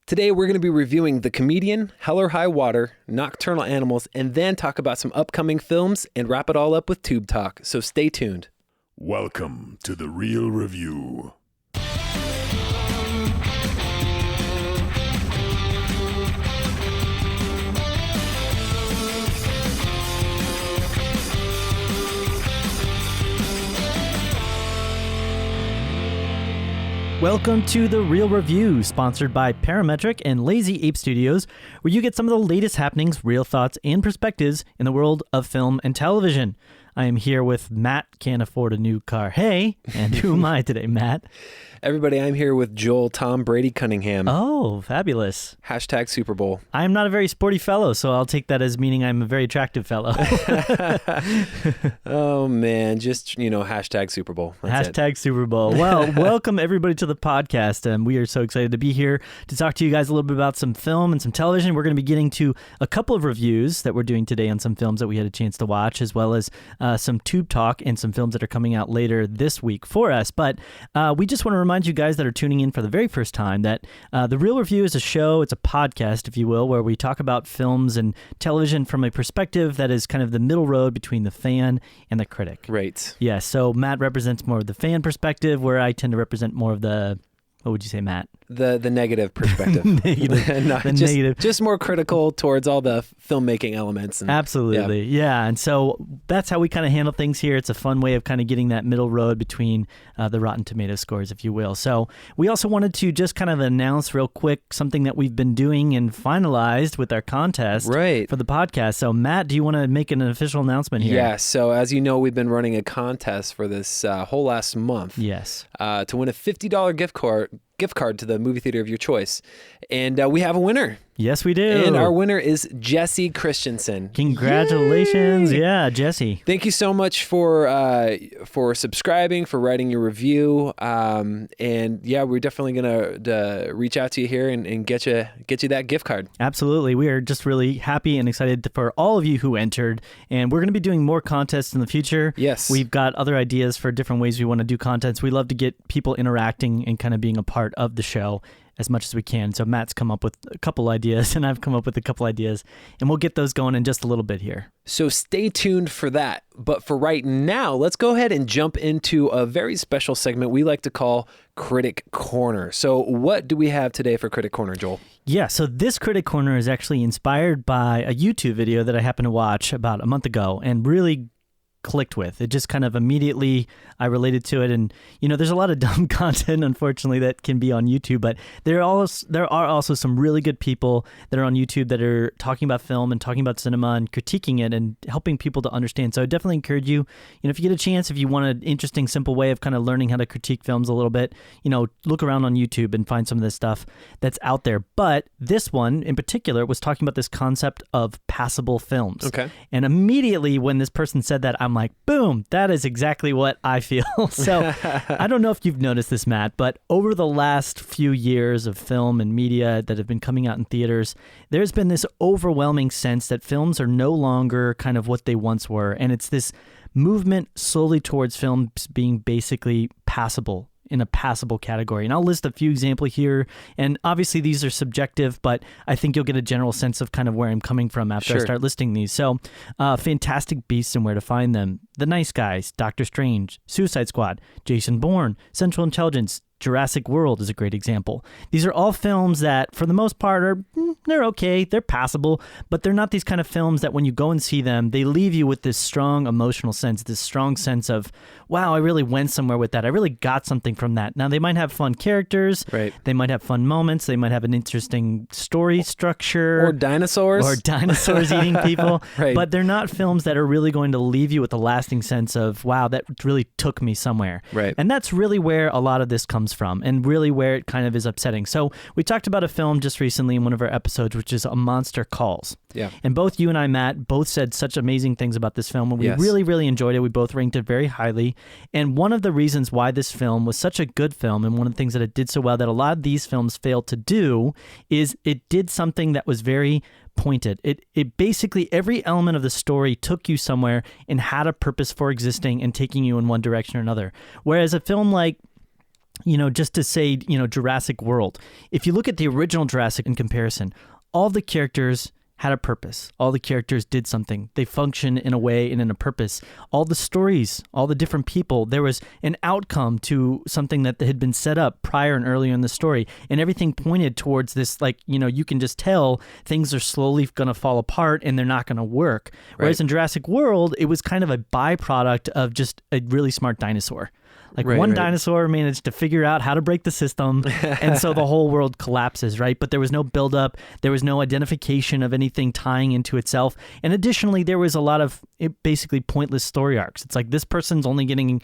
Today, we're going to be reviewing The Comedian, Hell or High Water, Nocturnal Animals, and then talk about some upcoming films and wrap it all up with Tube Talk. So stay tuned. Welcome to The Real Review. Welcome to The Real Review, sponsored by Parametric and Lazy Ape Studios, where you get some of the latest happenings, real thoughts, and perspectives in the world of film and television. I am here with Matt, can't afford a new car. Hey, and who am I today, Matt? Everybody, I'm here with Joel Tom Brady Cunningham. Oh, fabulous. Hashtag Super Bowl. I am not a very sporty fellow, so I'll take that as meaning I'm a very attractive fellow. Oh, man. Just, hashtag Super Bowl. That's Hashtag it. Super Bowl. Well, welcome everybody to the podcast. We are so excited to be here to talk to you guys a little bit about some film and some television. We're going to be getting to a couple of reviews that we're doing today on some films that we had a chance to watch, as well as some Tube Talk and some films that are coming out later this week for us. But we just want to remind you guys that are tuning in for the very first time that The Real Review is a show, it's a podcast, if you will, where we talk about films and television from a perspective that is kind of the middle road between the fan and the critic. Right. Yeah, so Matt represents more of the fan perspective, where I tend to represent more of the, what would you say, Matt? The negative perspective. Negative. Just more critical towards all the filmmaking elements. And, Absolutely. Yeah. And so that's how we kind of handle things here. It's a fun way of kind of getting that middle road between the Rotten Tomato scores, if you will. So we also wanted to just kind of announce real quick something that we've been doing and finalized with our contest for the podcast. So Matt, do you want to make an official announcement here? Yeah. So as you know, we've been running a contest for this whole last month. Yes. To win a $50 gift card to the movie theater of your choice. And we have a winner. Yes, we do. And our winner is Jesse Christensen. Congratulations. Yay! Yeah, Jesse. Thank you so much for subscribing, for writing your review. And yeah, we're definitely going to reach out to you here and get you that gift card. Absolutely. We are just really happy and excited for all of you who entered. And we're going to be doing more contests in the future. Yes. We've got other ideas for different ways we want to do contests. We love to get people interacting and kind of being a part of the show as much as we can. So Matt's come up with a couple ideas and I've come up with a couple ideas, and we'll get those going in just a little bit here. So stay tuned for that. But for right now, let's go ahead and jump into a very special segment we like to call Critic Corner. So what do we have today for Critic Corner, Joel? Yeah, so this Critic Corner is actually inspired by a YouTube video that I happened to watch about a month ago and really clicked with. It just kind of immediately I related to it, and there's a lot of dumb content, unfortunately, that can be on YouTube, but there are also some really good people that are on YouTube that are talking about film and talking about cinema and critiquing it and helping people to understand. So I definitely encourage you, if you get a chance, if you want an interesting, simple way of kind of learning how to critique films a little bit, look around on YouTube and find some of this stuff that's out there. But this one in particular was talking about this concept of passable films. Okay. And immediately when this person said that, I'm like, boom, that is exactly what I feel. So I don't know if you've noticed this, Matt, but over the last few years of film and media that have been coming out in theaters, there's been this overwhelming sense that films are no longer kind of what they once were. And it's this movement slowly towards films being basically passable, in a passable category. And I'll list a few examples here. And obviously these are subjective, but I think you'll get a general sense of kind of where I'm coming from after I start listing these. So Fantastic Beasts and Where to Find Them, The Nice Guys, Doctor Strange, Suicide Squad, Jason Bourne, Central Intelligence, Jurassic World is a great example. These are all films that, for the most part, are they're okay, they're passable, but they're not these kind of films that when you go and see them, they leave you with this strong emotional sense, this strong sense of, wow, I really went somewhere with that. I really got something from that. Now, they might have fun characters. Right. They might have fun moments. They might have an interesting story structure. Or dinosaurs. Or dinosaurs eating people. Right. But they're not films that are really going to leave you with a lasting sense of, wow, that really took me somewhere. Right. And that's really where a lot of this comes from and really where it kind of is upsetting. So we talked about a film just recently in one of our episodes, which is A Monster Calls. Yeah. And both you and I, Matt, both said such amazing things about this film, and we really, really enjoyed it. We both ranked it very highly. And one of the reasons why this film was such a good film, and one of the things that it did so well that a lot of these films failed to do, is it did something that was very pointed. It basically, every element of the story took you somewhere and had a purpose for existing and taking you in one direction or another. Whereas a film like just to say, Jurassic World. If you look at the original Jurassic in comparison, all the characters had a purpose. All the characters did something. They function in a way and in a purpose. All the stories, all the different people, there was an outcome to something that had been set up prior and earlier in the story. And everything pointed towards this, you can just tell things are slowly going to fall apart and they're not going to work. Whereas in Jurassic World, it was kind of a byproduct of just a really smart dinosaur. One dinosaur managed to figure out how to break the system, and so the whole world collapses, right? But there was no buildup. There was no identification of anything tying into itself. And additionally, there was a lot of basically pointless story arcs. It's like this person's only getting,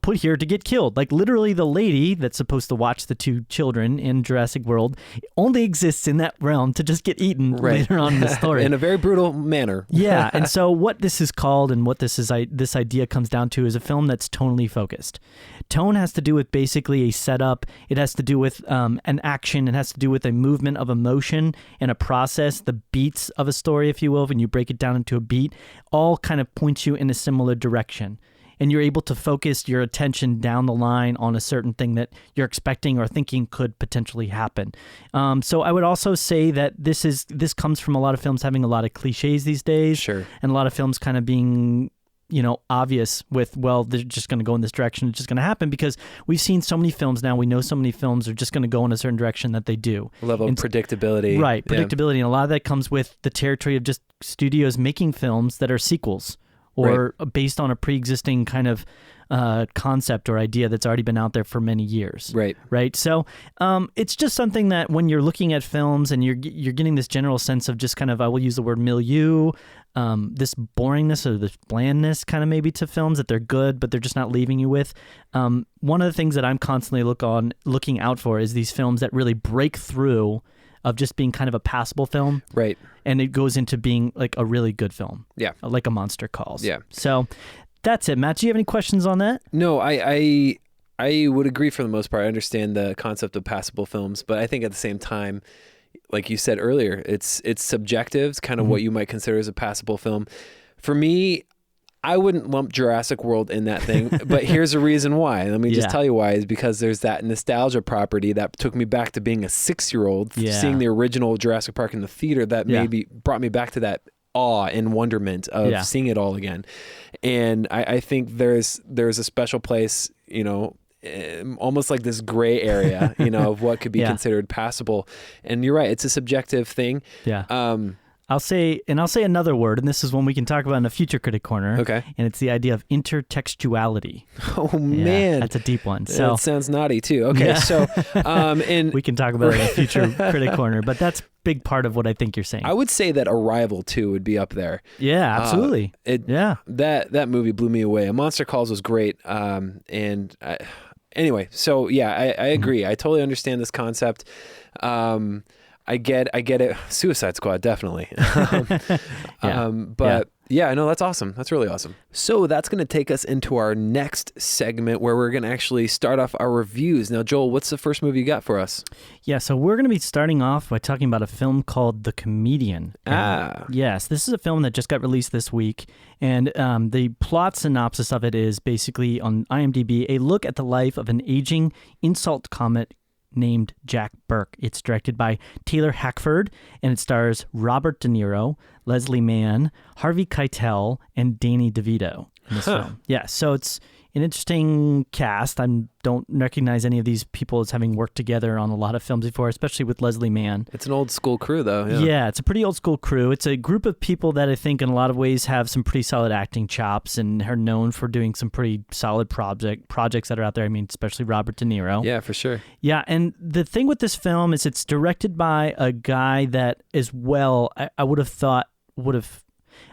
put here to get killed. Like literally the lady that's supposed to watch the two children in Jurassic World only exists in that realm to just get eaten later on in the story. In a very brutal manner. Yeah. And so what this is called and what this idea comes down to is a film that's tonally focused. Tone has to do with basically a setup. It has to do with an action. It has to do with a movement of emotion and a process, the beats of a story, if you will, when you break it down into a beat, all kind of points you in a similar direction. And you're able to focus your attention down the line on a certain thing that you're expecting or thinking could potentially happen. So I would also say that this comes from a lot of films having a lot of cliches these days. Sure. And a lot of films kind of being obvious with, well, they're just going to go in this direction. It's just going to happen because we've seen so many films now. We know so many films are just going to go in a certain direction that they do. Level of predictability. Right. Predictability. And a lot of that comes with the territory of just studios making films that are sequels or based on a pre-existing kind of concept or idea that's already been out there for many years. Right. So it's just something that when you're looking at films and you're getting this general sense of just kind of, I will use the word milieu, this boringness or this blandness kind of maybe to films that they're good, but they're just not leaving you with. One of the things that I'm constantly looking out for is these films that really break through of just being kind of a passable film. Right. And it goes into being like a really good film. Yeah. Like A Monster Calls. Yeah. So that's it. Matt, do you have any questions on that? No, I would agree for the most part. I understand the concept of passable films, but I think at the same time, like you said earlier, it's subjective. It's kind of what you might consider as a passable film. For me, I wouldn't lump Jurassic World in that thing, but here's a reason why. Let me just tell you why. Is because there's that nostalgia property that took me back to being a 6-year-old, seeing the original Jurassic Park in the theater. That maybe brought me back to that awe and wonderment of seeing it all again. And I think there's a special place, almost like this gray area, of what could be considered passable. And you're right, it's a subjective thing. Yeah. I'll say another word, and this is one we can talk about in a future Critic Corner. Okay. And it's the idea of intertextuality. Oh, man. That's a deep one. So it sounds naughty, too. Okay, so... and we can talk about it in a future Critic Corner, but that's a big part of what I think you're saying. I would say that Arrival, too, would be up there. Yeah, absolutely. That movie blew me away. A Monster Calls was great, anyway, so yeah, I agree. I totally understand this concept. I get it. Suicide Squad, definitely. But no, that's awesome. That's really awesome. So that's going to take us into our next segment where we're going to actually start off our reviews. Now, Joel, what's the first movie you got for us? Yeah, so we're going to be starting off by talking about a film called The Comedian. Yes, this is a film that just got released this week. And the plot synopsis of it is basically on IMDb, a look at the life of an aging insult comic named Jack Burke. It's directed by Taylor Hackford, and it stars Robert De Niro, Leslie Mann, Harvey Keitel, and Danny DeVito in this film. Yeah, so it's an interesting cast. I don't recognize any of these people as having worked together on a lot of films before, especially with Leslie Mann. It's an old school crew, though. Yeah, it's a pretty old school crew. It's a group of people that I think in a lot of ways have some pretty solid acting chops and are known for doing some pretty solid projects that are out there. I mean, especially Robert De Niro. Yeah, for sure. Yeah, and the thing with this film is it's directed by a guy that as well, I would have thought would have...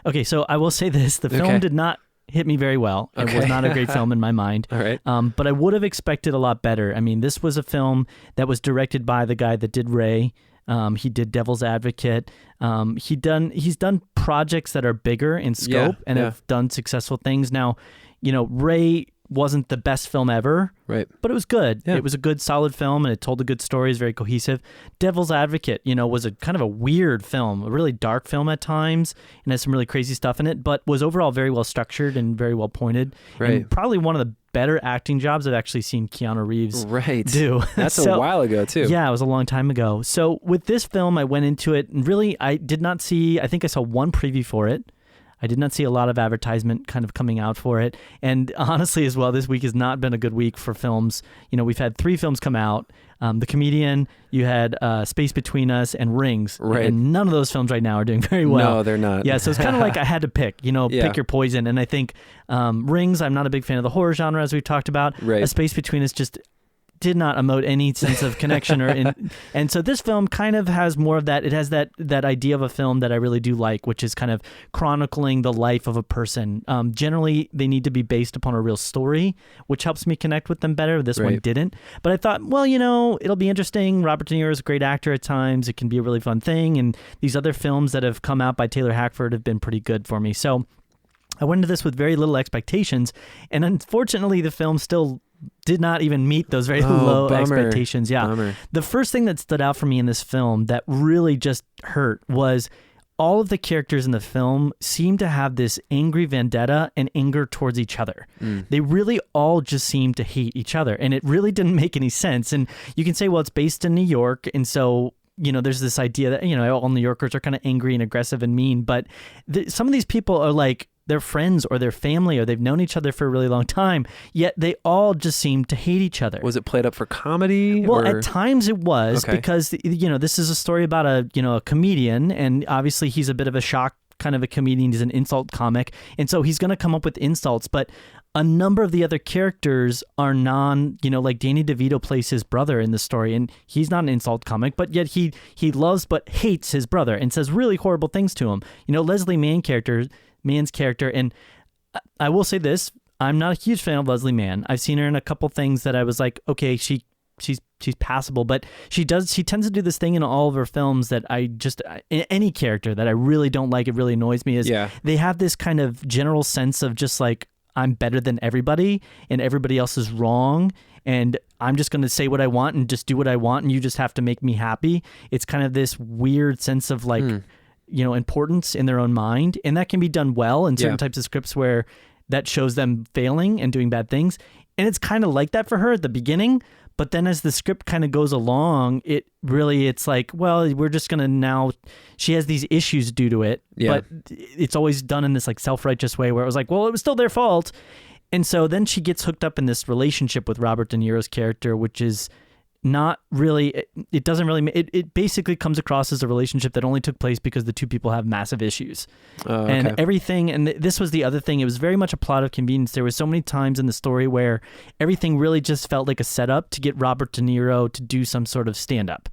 Okay, so I will say this. The film did not hit me very well. It was not a great film in my mind. All right. But I would have expected a lot better. I mean, this was a film that was directed by the guy that did Ray. He did Devil's Advocate. He's done projects that are bigger in scope and have done successful things. Now, Ray wasn't the best film ever, right? But it was good. Yeah. It was a good, solid film, and it told a good story. It's very cohesive. Devil's Advocate, was a kind of a weird film, a really dark film at times, and has some really crazy stuff in it, but was overall very well structured and very well pointed. Right. And probably one of the better acting jobs I've actually seen Keanu Reeves do. That's a while ago too. Yeah, it was a long time ago. So with this film, I went into it and really I did not see, I think I saw one preview for it. I did not see a lot of advertisement kind of coming out for it. And honestly as well, this week has not been a good week for films. You know, we've had 3 films come out. The Comedian, you had Space Between Us, and Rings. Right. And none of those films right now are doing very well. No, they're not. Yeah, so it's kind of like I had to pick, pick your poison. And I think Rings, I'm not a big fan of the horror genre, as we've talked about. Right. A Space Between Us just did not emote any sense of connection and so this film kind of has more of that. It has that idea of a film that I really do like, which is kind of chronicling the life of a person. Generally they need to be based upon a real story, which helps me connect with them better. This one didn't, but I thought, well, it'll be interesting. Robert De Niro is a great actor at times. It can be a really fun thing, and these other films that have come out by Taylor Hackford have been pretty good for me. So I went into this with very little expectations, and unfortunately the film still did not even meet those very low expectations. Yeah. Bummer. The first thing that stood out for me in this film that really just hurt was all of the characters in the film seem to have this angry vendetta and anger towards each other. They really all just seem to hate each other, and it really didn't make any sense. And you can say, well, it's based in New York, and so there's this idea that all New Yorkers are kind of angry and aggressive and mean, but some of these people are like, they're friends or their family, or they've known each other for a really long time, yet they all just seem to hate each other. Was it played up for comedy? Well, at times it was, because this is a story about a comedian, and obviously he's a bit of a shock kind of a comedian. He's an insult comic, and so he's going to come up with insults, but a number of the other characters are like Danny DeVito plays his brother in the story, and he's not an insult comic, but yet he loves but hates his brother and says really horrible things to him. Leslie Mann's character, and I will say this, I'm not a huge fan of Leslie Mann. I've seen her in a couple things that I was like, okay, she's passable, but she tends to do this thing in all of her films that any character that I really don't like, it really annoys me, is they have this kind of general sense of just like, I'm better than everybody and everybody else is wrong, and I'm just going to say what I want and just do what I want, and you just have to make me happy. It's kind of this weird sense of like, importance in their own mind. And that can be done well in certain types of scripts where that shows them failing and doing bad things. And it's kind of like that for her at the beginning. But then as the script kind of goes along, it's like, well, we're just going to now, she has these issues due to it. Yeah. But it's always done in this like self-righteous way where it was like, well, it was still their fault. And so then she gets hooked up in this relationship with Robert De Niro's character, which is not really, it doesn't really, it basically comes across as a relationship that only took place because the two people have massive issues. And everything, and this was the other thing, it was very much a plot of convenience. There was so many times in the story where everything really just felt like a setup to get Robert De Niro to do some sort of stand-up.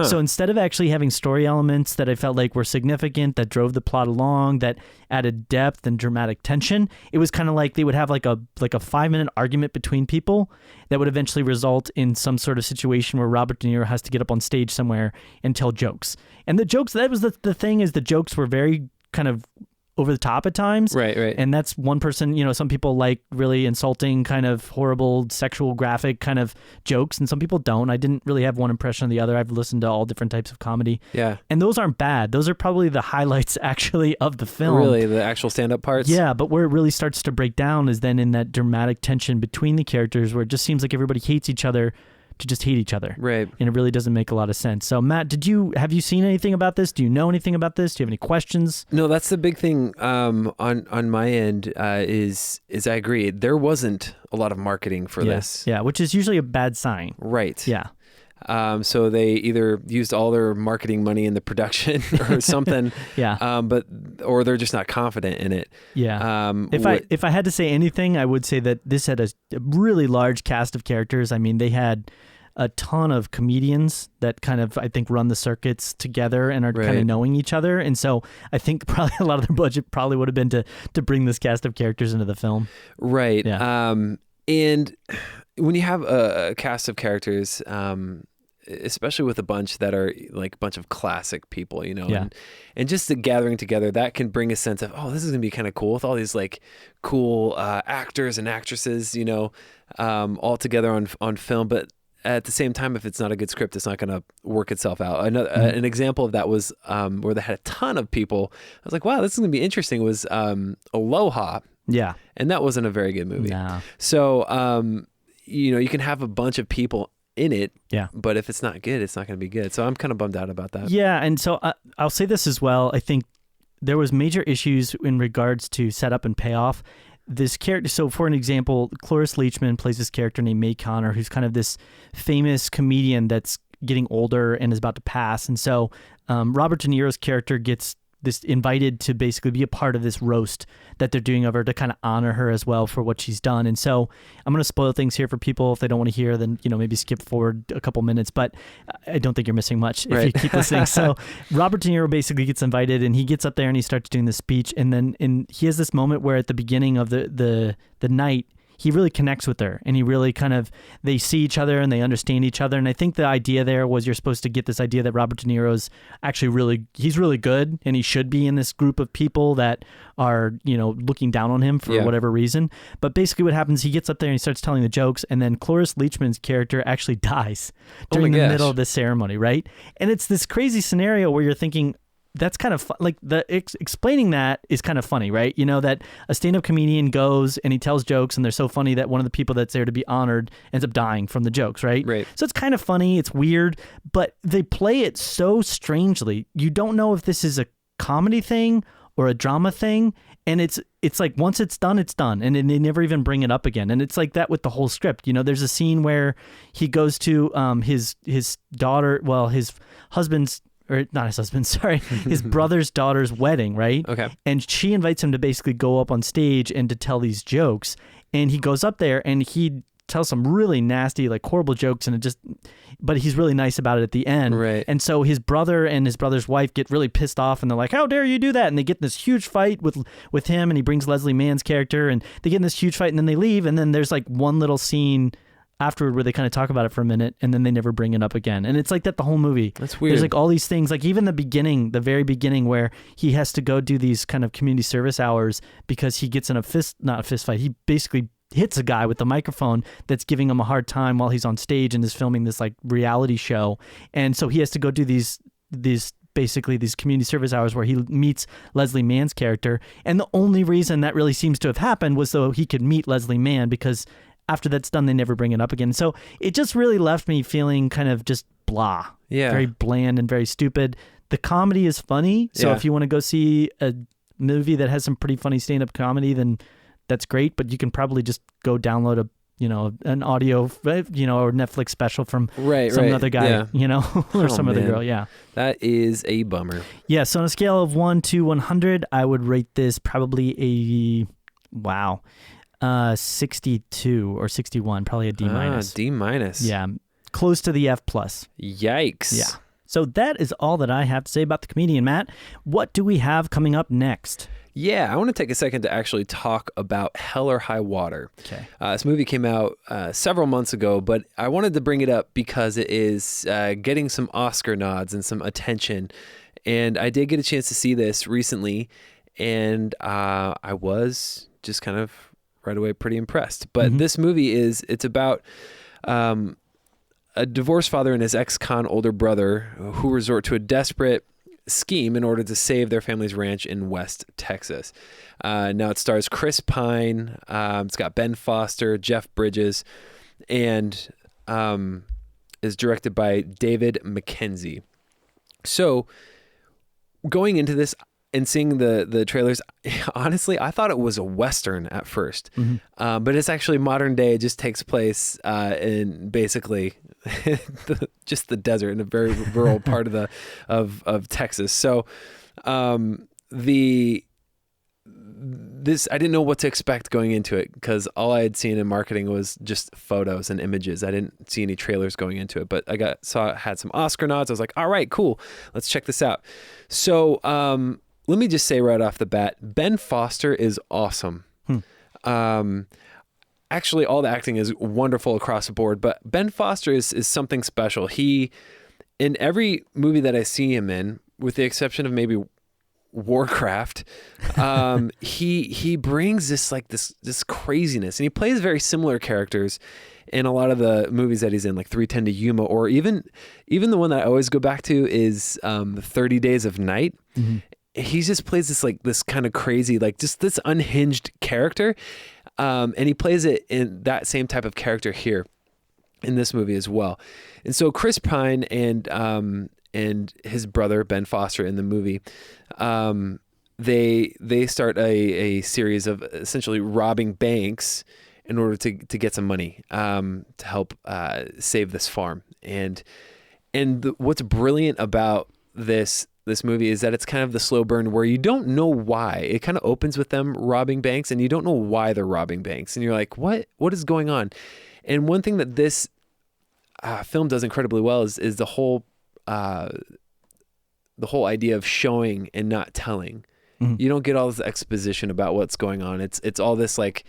So instead of actually having story elements that I felt like were significant, that drove the plot along, that added depth and dramatic tension, it was kind of like they would have like a 5-minute argument between people that would eventually result in some sort of situation where Robert De Niro has to get up on stage somewhere and tell jokes. And the jokes, that was the thing, is the jokes were very kind of over the top at times. Right. And that's one person, some people like really insulting, kind of horrible, sexual, graphic kind of jokes, and some people don't. I didn't really have one impression or the other. I've listened to all different types of comedy. Yeah. And those aren't bad. Those are probably the highlights actually of the film. Really? The actual stand-up parts? Yeah, but where it really starts to break down is then in that dramatic tension between the characters where it just seems like everybody hates each other to just hate each other. Right. And it really doesn't make a lot of sense. So Matt, have you seen anything about this? Do you know anything about this? Do you have any questions? No, that's the big thing on my end is I agree. There wasn't a lot of marketing for this. Yeah, which is usually a bad sign. Right. Yeah. So they either used all their marketing money in the production or something. Or they're just not confident in it. Yeah. If I had to say anything, I would say that this had a really large cast of characters. I mean, they had a ton of comedians that kind of, I think, run the circuits together and are kind of knowing each other. And so I think probably a lot of their budget probably would have been to bring this cast of characters into the film. Right. Yeah. And when you have a cast of characters, especially with a bunch that are like a bunch of classic people, and just the gathering together, that can bring a sense of, oh, this is going to be kind of cool with all these like cool actors and actresses, all together on film. But at the same time, if it's not a good script, it's not going to work itself out. An example of that was where they had a ton of people. I was like, wow, this is going to be interesting, was Aloha. Yeah. And that wasn't a very good movie. Nah. So, you can have a bunch of people in it, Yeah. but if it's not good, it's not going to be good. So I'm kind of bummed out about that. Yeah, and so I'll say this as well. I think there was major issues in regards to setup and payoff. This character, so for an example, Cloris Leachman plays this character named May Connor, who's kind of this famous comedian that's getting older and is about to pass. And so Robert De Niro's character gets this invited to basically be a part of this roast that they're doing of her to kind of honor her as well for what she's done. And so I'm going to spoil things here for people. If they don't want to hear, then, maybe skip forward a couple minutes, but I don't think you're missing much if you keep listening. So Robert De Niro basically gets invited and he gets up there and he starts doing the speech. And then he has this moment where at the beginning of the night, he really connects with her and he really they see each other and they understand each other. And I think the idea there was you're supposed to get this idea that Robert De Niro's actually he's really good and he should be in this group of people that are, looking down on him for whatever reason. But basically what happens, he gets up there and he starts telling the jokes and then Cloris Leachman's character actually dies during the middle of the ceremony, right? And it's this crazy scenario where you're thinking, that's kind of like explaining that is kind of funny, right? That a stand-up comedian goes and he tells jokes and they're so funny that one of the people that's there to be honored ends up dying from the jokes, right? Right. So it's kind of funny, it's weird, but they play it so strangely. You don't know if this is a comedy thing or a drama thing, and it's like once it's done, and they never even bring it up again. And it's like that with the whole script. There's a scene where he goes to his daughter, his husband's, or not his husband, sorry, his brother's daughter's wedding, right? Okay. And she invites him to basically go up on stage and to tell these jokes. And he goes up there and he tells some really nasty, like horrible jokes, but he's really nice about it at the end. Right. And so his brother and his brother's wife get really pissed off and they're like, how dare you do that? And they get in this huge fight with him, and he brings Leslie Mann's character and they get in this huge fight and then they leave. And then there's like one little scene afterward where they kind of talk about it for a minute and then they never bring it up again. And it's like that the whole movie. That's weird. There's like all these things, like even the very beginning where he has to go do these kind of community service hours because he gets in not a fist fight. He basically hits a guy with the microphone that's giving him a hard time while he's on stage and is filming this like reality show. And so he has to go do these community service hours where he meets Leslie Mann's character. And the only reason that really seems to have happened was so he could meet Leslie Mann, because after that's done, they never bring it up again. So it just really left me feeling kind of just blah. Yeah. Very bland and very stupid. The comedy is funny. So if you want to go see a movie that has some pretty funny stand-up comedy, then that's great. But you can probably just go download an audio, or Netflix special from some other guy, or some other girl. Yeah. That is a bummer. Yeah. So on a scale of 1 to 100, I would rate this probably 62 or 61, probably a D minus. D minus. Yeah. Close to the F plus. Yikes. Yeah. So that is all that I have to say about The Comedian, Matt. What do we have coming up next? Yeah, I want to take a second to actually talk about Hell or High Water. Okay. This movie came out several months ago, but I wanted to bring it up because it is getting some Oscar nods and some attention. And I did get a chance to see this recently, and I was just kind of right away pretty impressed. But this movie it's about a divorced father and his ex-con older brother who resort to a desperate scheme in order to save their family's ranch in West Texas. Now it stars Chris Pine, it's got Ben Foster, Jeff Bridges, and is directed by David Mackenzie. So going into this and seeing the trailers, honestly, I thought it was a Western at first, but it's actually modern day. It just takes place in basically just the desert in a very rural part of Texas. So this I didn't know what to expect going into it, because all I had seen in marketing was just photos and images. I didn't see any trailers going into it, but saw it had some Oscar nods. I was like, all right, cool, let's check this out. So let me just say right off the bat, Ben Foster is awesome. Actually, all the acting is wonderful across the board, but Ben Foster is something special. He, in every movie that I see him in, with the exception of maybe Warcraft, he brings this craziness, and he plays very similar characters in a lot of the movies that he's in, like 3:10 to Yuma, or even the one that I always go back to is 30 Days of Night. he just plays this kind of crazy, like just this unhinged character. And he plays it in that same type of character here in this movie as well. And so Chris Pine and his brother Ben Foster in the movie, they start a series of essentially robbing banks in order to get some money to help save this farm. And what's brilliant about this movie is that it's kind of the slow burn where you don't know why. It kind of opens with them robbing banks and you don't know why they're robbing banks. And you're like, what is going on? And one thing that this film does incredibly well is the whole idea of showing and not telling. Mm-hmm. You don't get all this exposition about what's going on. It's all this like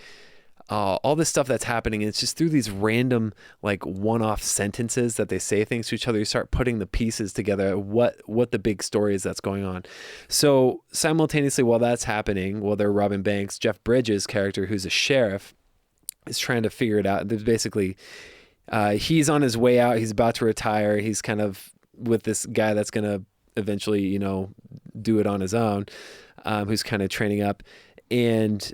all this stuff that's happening. And it's just through these random like one-off sentences that they say things to each other. You start putting the pieces together. What the big story is that's going on. So simultaneously, while that's happening, while they're robbing banks, Jeff Bridges' character, who's a sheriff, is trying to figure it out. There's basically he's on his way out. He's about to retire. He's kind of with this guy that's going to eventually, do it on his own, who's kind of training up. And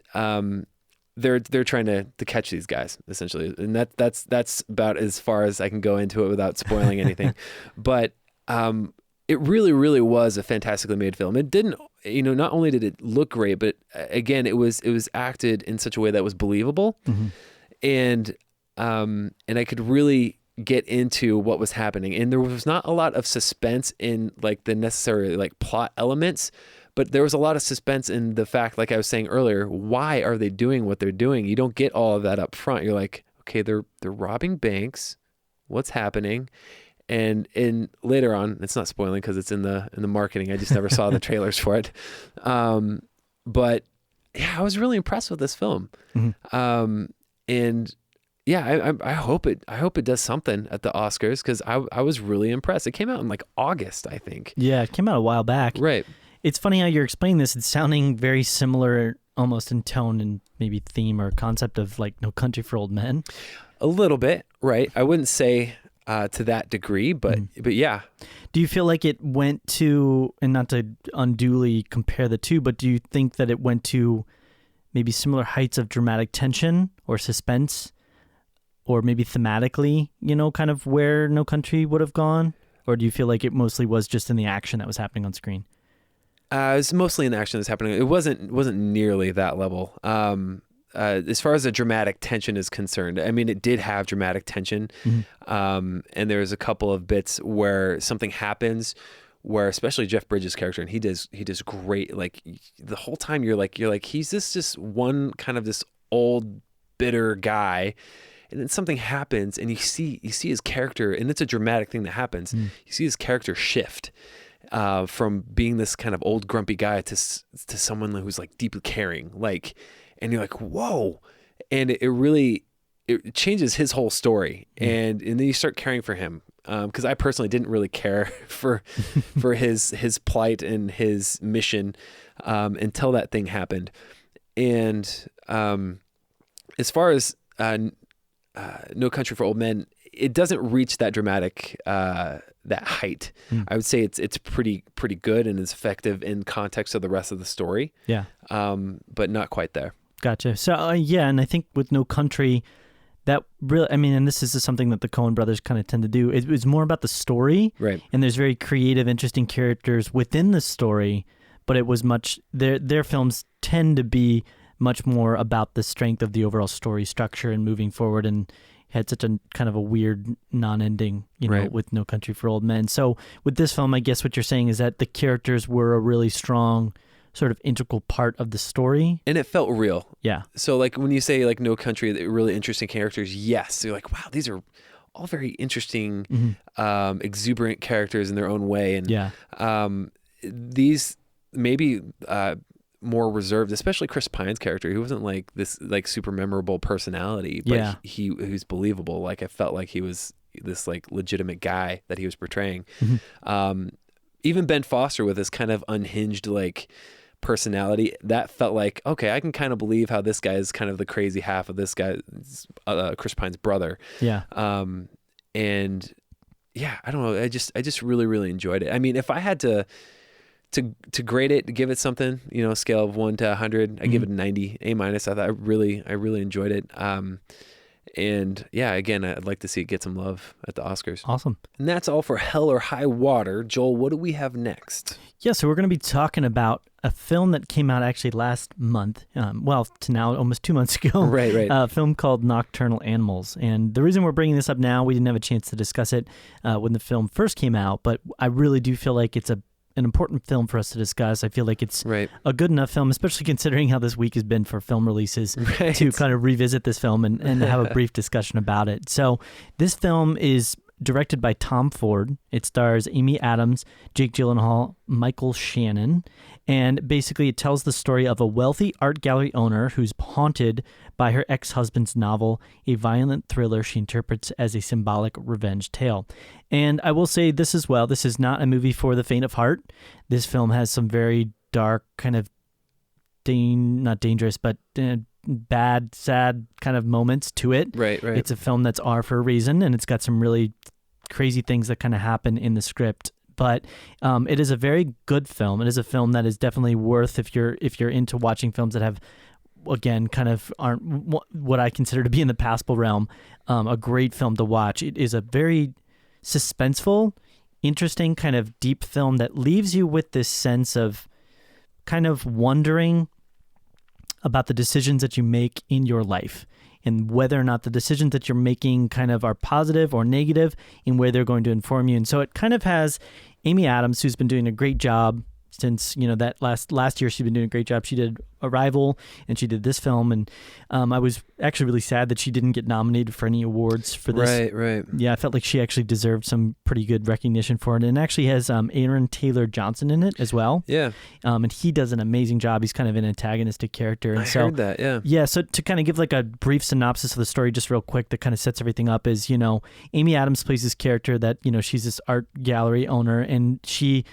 they're trying to catch these guys, essentially. And that's about as far as I can go into it without spoiling anything. But it really, really was a fantastically made film. It didn't, not only did it look great, but again, it was acted in such a way that was believable. Mm-hmm. And I could really get into what was happening. And there was not a lot of suspense in like the necessary like plot elements, but there was a lot of suspense in the fact, like I was saying earlier, why are they doing what they're doing? You don't get all of that up front. You're like, okay, they're robbing banks. What's happening? And later on, it's not spoiling because it's in the marketing. I just never saw the trailers for it. But yeah, I was really impressed with this film. Mm-hmm. And yeah, I hope it does something at the Oscars because I was really impressed. It came out in like August, I think. Yeah, it came out a while back. Right. It's funny how you're explaining this. It's sounding very similar, almost in tone and maybe theme or concept of like No Country for Old Men. A little bit, right? I wouldn't say to that degree, but yeah. Do you feel like it went to, and not to unduly compare the two, but do you think that it went to maybe similar heights of dramatic tension or suspense, or maybe thematically, kind of where No Country would have gone? Or do you feel like it mostly was just in the action that was happening on screen? It was mostly in the action that's happening. It wasn't nearly that level. As far as the dramatic tension is concerned, I mean, it did have dramatic tension. Mm-hmm. And there's a couple of bits where something happens where, especially Jeff Bridges' character, and he does great. Like the whole time you're like, he's just one kind of this old bitter guy. And then something happens and you see his character, and it's a dramatic thing that happens. Mm. You see his character shift from being this kind of old grumpy guy to someone who's like deeply caring, and you're like, whoa. And it really changes his whole story. And then you start caring for him. Cause I personally didn't really care for his plight and his mission, until that thing happened. And, as far as, No Country for Old Men, it doesn't reach that dramatic that height. I would say it's pretty good and is effective in context of the rest of the story. Yeah. But not quite there. Gotcha. So yeah, and I think with No Country, that really, I mean, and this is something that the Coen brothers kind of tend to do. It was more about the story, right? And there's very creative, interesting characters within the story, but it was much their films tend to be much more about the strength of the overall story structure and moving forward, and had such a kind of a weird non-ending, right, with No Country for Old Men. So with this film, I guess what you're saying is that the characters were a really strong sort of integral part of the story. And it felt real. Yeah. So like when you say like No Country, really interesting characters, yes. You're like, wow, these are all very interesting, exuberant characters in their own way. And yeah. These maybe more reserved, especially Chris Pine's character. He wasn't like this like super memorable personality, but he was believable. Like I felt like he was this like legitimate guy that he was portraying. Even Ben Foster with this kind of unhinged like personality, that felt like, okay, I can kind of believe how this guy is kind of the crazy half of this guy, Chris Pine's brother. Yeah. And yeah, I don't know. I just really, really enjoyed it. I mean, if I had to to grade it, give it something, a scale of 1 to 100, I give it a 90, A-. I thought I really enjoyed it. And yeah, again, I'd like to see it get some love at the Oscars. Awesome. And that's all for Hell or High Water. Joel, what do we have next? Yeah, so we're going to be talking about a film that came out actually last month, to now almost 2 months ago. Right. A film called Nocturnal Animals. And the reason we're bringing this up now, we didn't have a chance to discuss it when the film first came out, but I really do feel like it's an important film for us to discuss. I feel like it's a good enough film, especially considering how this week has been for film releases, to kind of revisit this film and have a brief discussion about it. So this film is directed by Tom Ford. It stars Amy Adams, Jake Gyllenhaal, Michael Shannon, and basically it tells the story of a wealthy art gallery owner who's haunted by her ex-husband's novel, a violent thriller she interprets as a symbolic revenge tale. And I will say this as well, this is not a movie for the faint of heart. This film has some very dark, kind of, not dangerous, but bad, sad kind of moments to it. Right. It's a film that's R for a reason, and it's got some really crazy things that kind of happen in the script. But it is a very good film. It is a film that is definitely worth, if you're into watching films that have, again, kind of aren't what I consider to be in the passable realm, a great film to watch. It is a very suspenseful, interesting, kind of deep film that leaves you with this sense of kind of wondering about the decisions that you make in your life and whether or not the decisions that you're making kind of are positive or negative and where they're going to inform you. And so it kind of has Amy Adams, who's been doing a great job since, that last year she's been doing a great job. She did Arrival and she did this film. And I was actually really sad that she didn't get nominated for any awards for this. Right. Yeah, I felt like she actually deserved some pretty good recognition for it. And it actually has Aaron Taylor Johnson in it as well. Yeah. And he does an amazing job. He's kind of an antagonistic character. And I heard that, yeah. Yeah, so to kind of give like a brief synopsis of the story just real quick that kind of sets everything up is, Amy Adams plays this character that, she's this art gallery owner, and she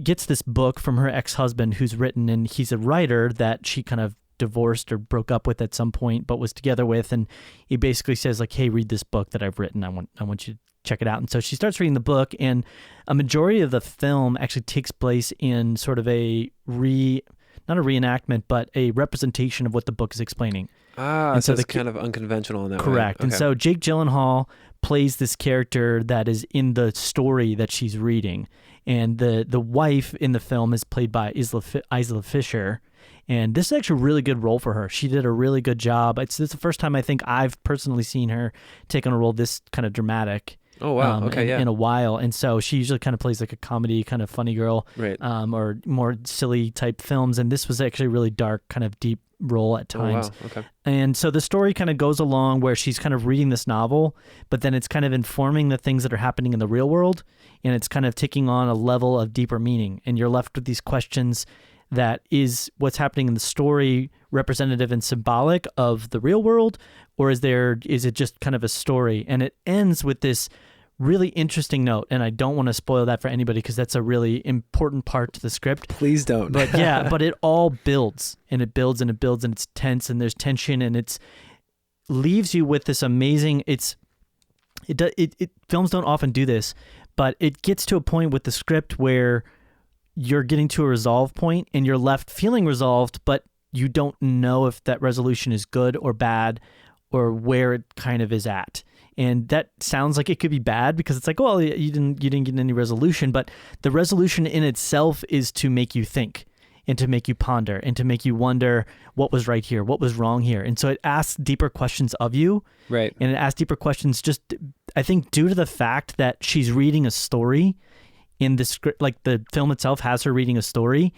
gets this book from her ex-husband who's written, and he's a writer that she kind of divorced or broke up with at some point, but was together with. And he basically says like, hey, read this book that I've written. I want you to check it out. And so she starts reading the book, and a majority of the film actually takes place in sort of not a reenactment, but a representation of what the book is explaining. And so it's kind of unconventional in that way. Correct. Okay. And so Jake Gyllenhaal plays this character that is in the story that she's reading. And the wife in the film is played by Isla Fisher. And this is actually a really good role for her. She did a really good job. This is the first time I think I've personally seen her take on a role this kind of dramatic. Oh, wow. In a while. And so she usually kind of plays like a comedy, kind of funny girl, right. Or more silly type films. And this was actually a really dark, kind of deep role at times. Oh, wow. Okay. And so the story kind of goes along where she's kind of reading this novel, but then it's kind of informing the things that are happening in the real world. And it's kind of taking on a level of deeper meaning. And you're left with these questions that is what's happening in the story representative and symbolic of the real world, or is it just kind of a story? And it ends with this really interesting note, and I don't want to spoil that for anybody because that's a really important part to the script. Please don't. But yeah, but it all builds, and it builds, and it builds, and it's tense, and there's tension, and it's leaves you with this amazing. Films don't often do this, but it gets to a point with the script where you're getting to a resolve point, and you're left feeling resolved, but you don't know if that resolution is good or bad, or where it kind of is at. And that sounds like it could be bad because it's like, well, you didn't get any resolution, but the resolution in itself is to make you think and to make you ponder and to make you wonder what was right here, what was wrong here. And so it asks deeper questions of you. Right. And it asks deeper questions just, I think, due to the fact that she's reading a story in the script, like the film itself has her reading a story,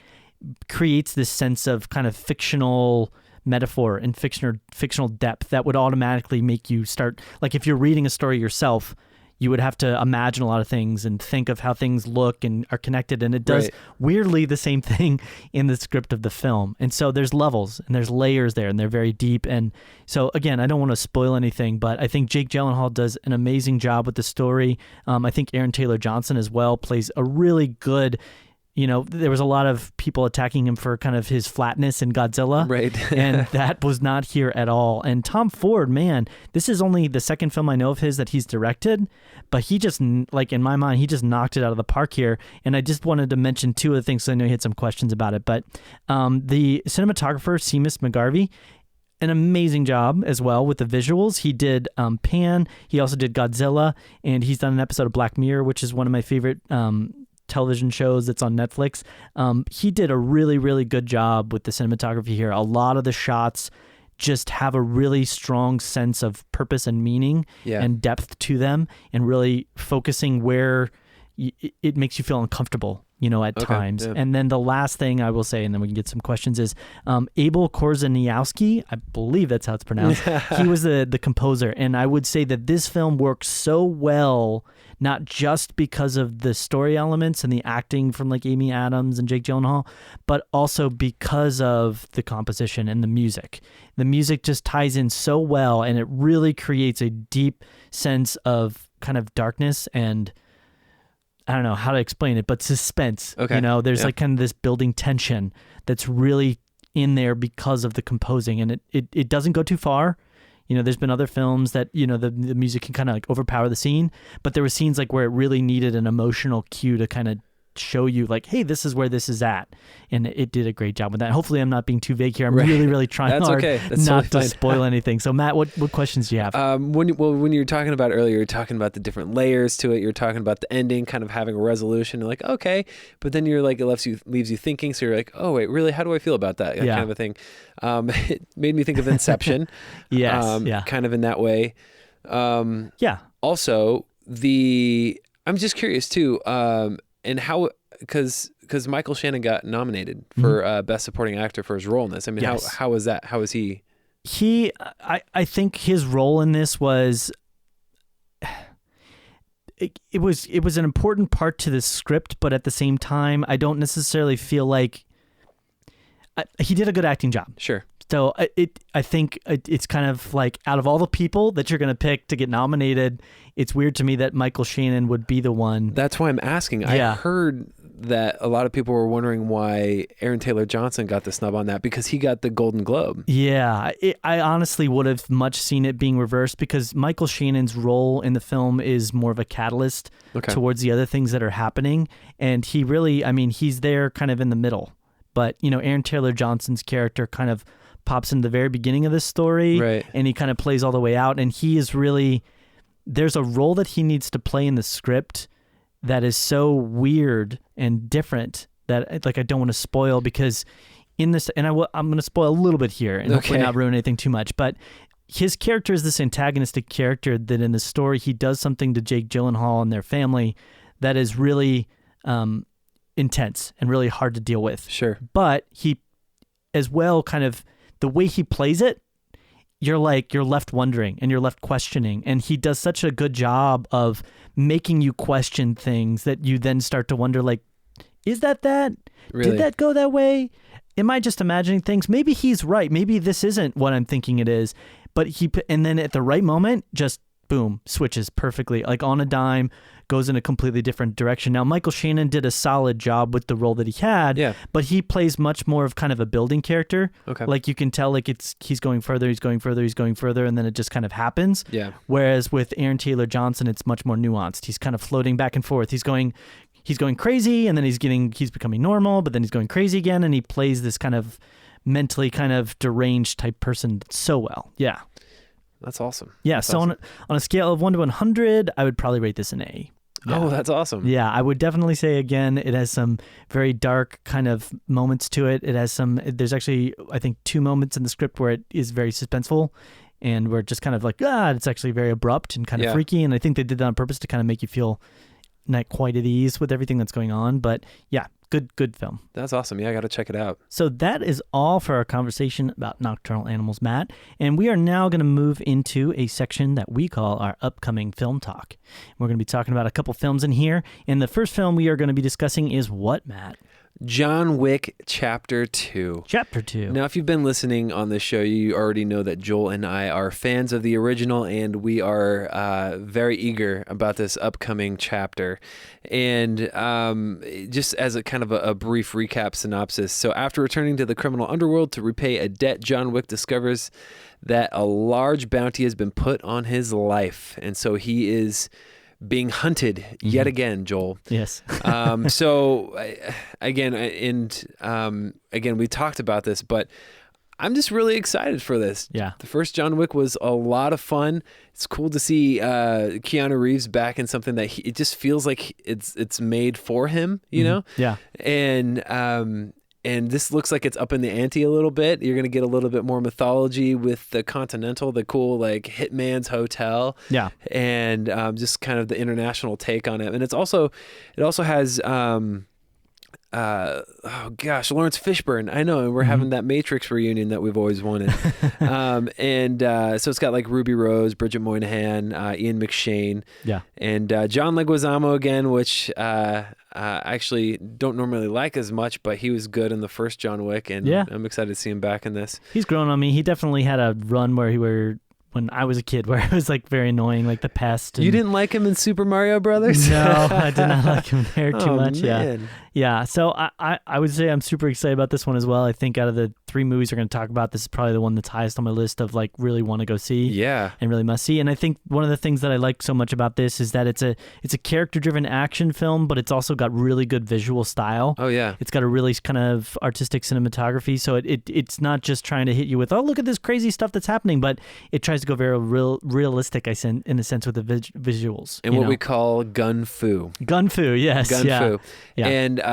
creates this sense of kind of fictional metaphor and fictional depth that would automatically make you start, like if you're reading a story yourself, you would have to imagine a lot of things and think of how things look and are connected. And it does weirdly the same thing in the script of the film. And so there's levels and there's layers there, and they're very deep. And so again, I don't want to spoil anything, but I think Jake Gyllenhaal does an amazing job with the story. I think Aaron Taylor Johnson as well plays a really good there was a lot of people attacking him for kind of his flatness in Godzilla. Right. And that was not here at all. And Tom Ford, man, this is only the second film I know of his that he's directed, but he just, like in my mind, he just knocked it out of the park here. And I just wanted to mention two other things, so I know you had some questions about it. But the cinematographer, Seamus McGarvey, an amazing job as well with the visuals. He did Pan, he also did Godzilla, and he's done an episode of Black Mirror, which is one of my favorite television shows that's on Netflix. He did a really, really good job with the cinematography here. A lot of the shots just have a really strong sense of purpose and meaning and depth to them, and really focusing where it makes you feel uncomfortable, at times. Yeah. And then the last thing I will say, and then we can get some questions, is Abel Korzeniowski, I believe that's how it's pronounced. He was the composer. And I would say that this film works so well, not just because of the story elements and the acting from like Amy Adams and Jake Gyllenhaal, but also because of the composition and the music. The music just ties in so well, and it really creates a deep sense of kind of darkness and, I don't know how to explain it, but suspense. Okay. There's like kind of this building tension that's really in there because of the composing, and it doesn't go too far. There's been other films that, the music can kind of like overpower the scene, but there were scenes like where it really needed an emotional cue to kind of show you like, hey, this is where this is at. And it did a great job with that. Hopefully I'm not being too vague here. I'm really, really trying hard not to spoil anything. So Matt, what questions do you have? When you were talking about earlier, you're talking about the different layers to it. You're talking about the ending kind of having a resolution. You're like, okay, but then you're like, it leaves you thinking. So you're like, oh wait, really? How do I feel about that? Kind of a thing. It made me think of Inception. Yes. Kind of in that way. Also I'm just curious too, and how, because Michael Shannon got nominated for Best Supporting Actor for his role in this. I mean, how was that? How was he? I think his role in this was, it was an important part to the script, but at the same time, I don't necessarily feel like he did a good acting job. Sure. So I think it's kind of like, out of all the people that you're going to pick to get nominated, it's weird to me that Michael Shannon would be the one. That's why I'm asking. Yeah. I heard that a lot of people were wondering why Aaron Taylor Johnson got the snub on that, because he got the Golden Globe. Yeah, I honestly would have much seen it being reversed, because Michael Shannon's role in the film is more of a catalyst towards the other things that are happening. And he really, he's there kind of in the middle. But, Aaron Taylor Johnson's character kind of pops in the very beginning of this story, and he kind of plays all the way out. And he is really, there's a role that he needs to play in the script that is so weird and different that, like, I don't want to spoil, because in this, and I'm going to spoil a little bit here and hopefully not ruin anything too much, but his character is this antagonistic character that in the story, he does something to Jake Gyllenhaal and their family that is really intense and really hard to deal with. Sure. But he, as well, kind of, the way he plays it, you're left wondering and you're left questioning. And he does such a good job of making you question things that you then start to wonder, like, is that? Really? Did that go that way? Am I just imagining things? Maybe he's right. Maybe this isn't what I'm thinking it is. But and then at the right moment, just boom, switches perfectly, like on a dime, goes in a completely different direction. Now, Michael Shannon did a solid job with the role that he had, but he plays much more of kind of a building character. Okay. Like you can tell, like he's going further, and then it just kind of happens. Yeah. Whereas with Aaron Taylor Johnson, it's much more nuanced. He's kind of floating back and forth. He's going crazy, and then he's becoming normal, but then he's going crazy again, and he plays this kind of mentally kind of deranged type person so well. Yeah. That's awesome. Yeah. That's so awesome. On a scale of 1 to 100, I would probably rate this an A. Yeah. Oh, that's awesome. Yeah, I would definitely say, again, it has some very dark kind of moments to it. There's actually, I think, 2 moments in the script where it is very suspenseful, and we're just kind of like, it's actually very abrupt and kind of freaky. And I think they did that on purpose to kind of make you feel not quite at ease with everything that's going on. But yeah, good film. That's awesome. Yeah, I got to check it out. So that is all for our conversation about Nocturnal Animals, Matt. And we are now going to move into a section that we call our upcoming film talk. We're going to be talking about a couple films in here. And the first film we are going to be discussing is what, Matt? John Wick Chapter 2. Chapter 2. Now, if you've been listening on this show, you already know that Joel and I are fans of the original, and we are very eager about this upcoming chapter. And just as a kind of a brief recap synopsis. So after returning to the criminal underworld to repay a debt, John Wick discovers that a large bounty has been put on his life. And so he is being hunted yet again, Joel. Yes. Again, we talked about this, but I'm just really excited for this. Yeah. The first John Wick was a lot of fun. It's cool to see Keanu Reeves back in something that it just feels like it's made for him, you know? Yeah. And this looks like it's up in the ante a little bit. You're going to get a little bit more mythology with the Continental, the cool like Hitman's Hotel. Yeah. And just kind of the international take on it. And it also has Lawrence Fishburne. I know, and we're having that Matrix reunion that we've always wanted. So it's got like Ruby Rose, Bridget Moynihan, Ian McShane, and John Leguizamo again, which actually don't normally like as much, but he was good in the first John Wick, and I'm excited to see him back in this. He's grown on me. He definitely had a run when I was a kid, where it was like very annoying, like The Pest. You didn't like him in Super Mario Brothers? No, I did not like him there too much. Man. Yeah. So I would say I'm super excited about this one as well. I think out of the 3 movies we're going to talk about, this is probably the one that's highest on my list of like really want to go see. Yeah. And really must see. And I think one of the things that I like so much about this is that it's a character-driven action film, but it's also got really good visual style. Oh yeah. It's got a really kind of artistic cinematography. So it's not just trying to hit you with, oh, look at this crazy stuff that's happening, but it tries to go very realistic, in a sense, with the visuals. And what we call gun fu. Gun fu, yes. Gun fu. Yeah. And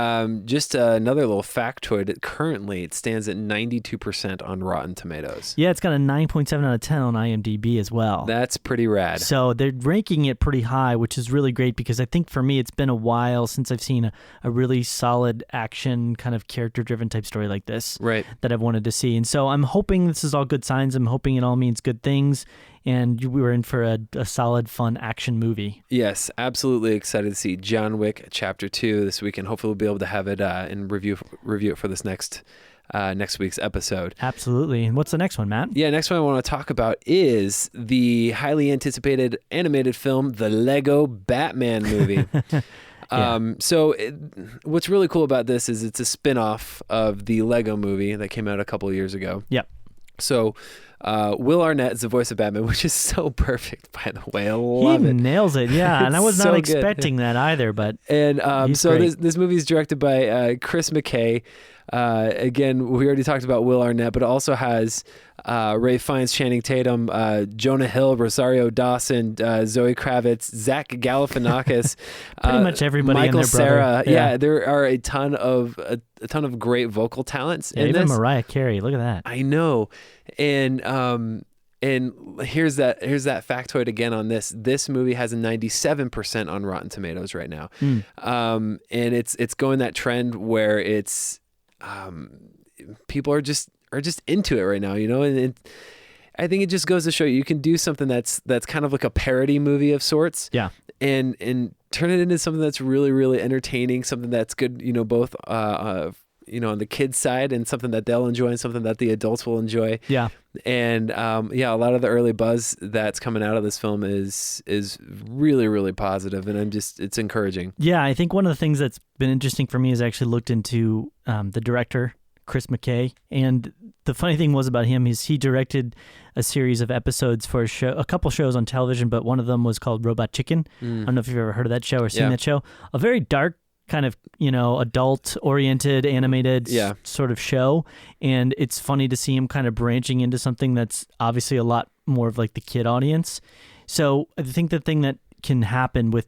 just another little factoid, currently it stands at 92% on Rotten Tomatoes. Yeah, it's got a 9.7 out of 10 on IMDb as well. That's pretty rad. So they're ranking it pretty high, which is really great, because I think for me it's been a while since I've seen a really solid action kind of character-driven type story like this that I've wanted to see. And so I'm hoping this is all good signs. I'm hoping it all means good things, and we were in for a solid, fun action movie. Yes, absolutely excited to see John Wick Chapter 2 this weekend. Hopefully we'll be able to have it and review it for this next week's episode. Absolutely. And what's the next one, Matt? Yeah, next one I want to talk about is the highly anticipated animated film, The Lego Batman Movie. What's really cool about this is it's a spin-off of the Lego Movie that came out a couple of years ago. Yep. So Will Arnett is the voice of Batman, which is so perfect, by the way. I love it. He nails it, yeah. And I was not expecting that either, but this movie is directed by Chris McKay. Again, we already talked about Will Arnett, but it also has Ray Fiennes, Channing Tatum, Jonah Hill, Rosario Dawson, Zoe Kravitz, Zach Galifianakis, pretty much everybody Michael and their brother. Cera. Yeah, there are a ton of great vocal talents in even this. Mariah Carey. Look at that. I know, and here's that factoid again on this. This movie has a 97% on Rotten Tomatoes right now, and it's going that trend where it's people are just into it right now, you know, and I think it just goes to show you can do something that's kind of like a parody movie of sorts, and turn it into something that's really, really entertaining, something that's good, you know, both on the kids' side, and something that they'll enjoy, and something that the adults will enjoy. Yeah. And a lot of the early buzz that's coming out of this film is really, really positive, and it's encouraging. Yeah, I think one of the things that's been interesting for me is I actually looked into the director, Chris McKay, and the funny thing was about him is he directed a series of episodes for a couple shows on television, but one of them was called Robot Chicken. I don't know if you've ever heard of that show or seen that show. A very dark, kind of, you know, adult-oriented, animated sort of show, and it's funny to see him kind of branching into something that's obviously a lot more of like the kid audience. So I think the thing that can happen with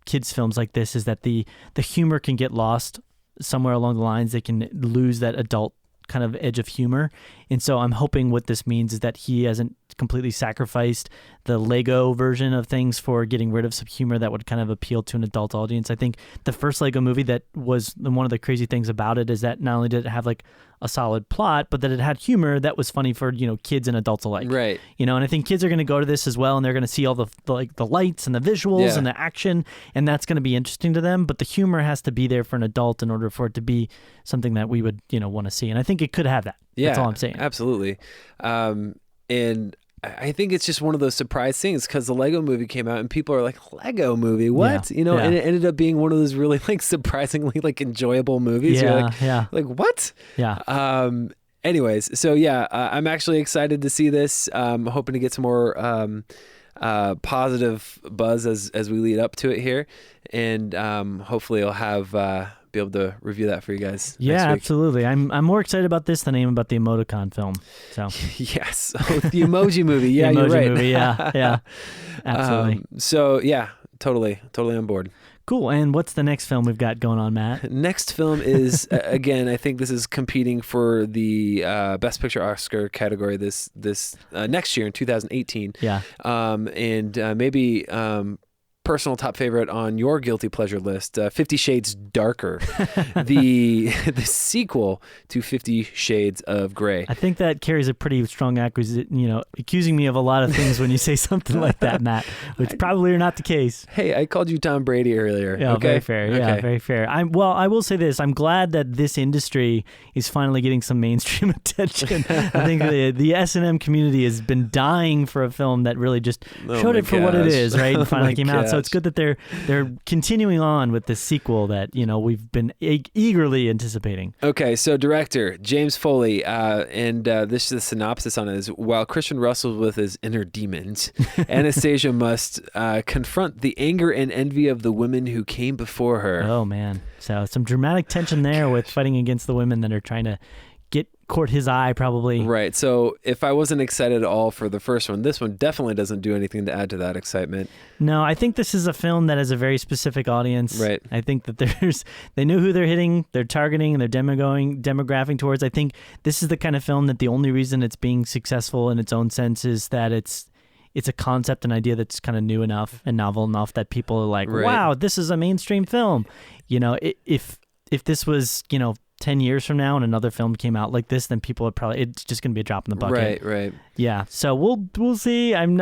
kids' films like this is that the humor can get lost somewhere along the lines. They can lose that adult kind of edge of humor. And so I'm hoping what this means is that he hasn't completely sacrificed the Lego version of things for getting rid of some humor that would kind of appeal to an adult audience. I think the first Lego movie, that was one of the crazy things about it, is that not only did it have like a solid plot, but that it had humor that was funny for, kids and adults alike. Right. And I think kids are going to go to this as well, and they're going to see all the lights and the visuals and the action, and that's going to be interesting to them. But the humor has to be there for an adult in order for it to be something that we would, want to see. And I think it could have that. Yeah, that's all I'm saying. Absolutely. And I think it's just one of those surprise things, because the Lego movie came out and people are like, Lego movie, what? And it ended up being one of those really like surprisingly like enjoyable movies. Yeah, You're like what? Yeah. Anyways, so I'm actually excited to see this. Hoping to get some more positive buzz as we lead up to it here, and hopefully I'll have be able to review that for you guys. Yeah, next week. Absolutely. I'm more excited about this than I am about the emoticon film. So yes, the Emoji Movie. Yeah, the Emoji you're right. Movie. Yeah, absolutely. So yeah, totally on board. Cool. And what's the next film we've got going on, Matt? Next film is again, I think this is competing for the Best Picture Oscar category this next year in 2018. Yeah. And maybe personal top favorite on your guilty pleasure list, 50 Shades Darker, the sequel to 50 Shades of Grey. I think that carries a pretty strong accusing me of a lot of things when you say something like that, Matt, which probably are not the case. Hey, I called you Tom Brady earlier. Yeah, okay? Very fair. Okay. Yeah, very fair. I will say this. I'm glad that this industry is finally getting some mainstream attention. I think the S&M community has been dying for a film that really just showed it for what it is, right? And finally came out. So it's good that they're continuing on with this sequel that we've been eagerly anticipating. Okay, so director James Foley, and this is the synopsis on it: is while Christian wrestles with his inner demons, Anastasia must confront the anger and envy of the women who came before her. Oh man, so some dramatic tension there with fighting against the women that are trying to court his eye, probably. Right. So if I wasn't excited at all for the first one, this one definitely doesn't do anything to add to that excitement. No, I think this is a film that has a very specific audience. Right. I think that they know who they're hitting, they're targeting, and they're demographing towards. I think this is the kind of film that the only reason it's being successful in its own sense is that it's a concept, an idea that's kind of new enough and novel enough that people are like, wow, this is a mainstream film. If this was, 10 years from now and another film came out like this, then people would it's just going to be a drop in the bucket. Right. Yeah. So we'll see. I'm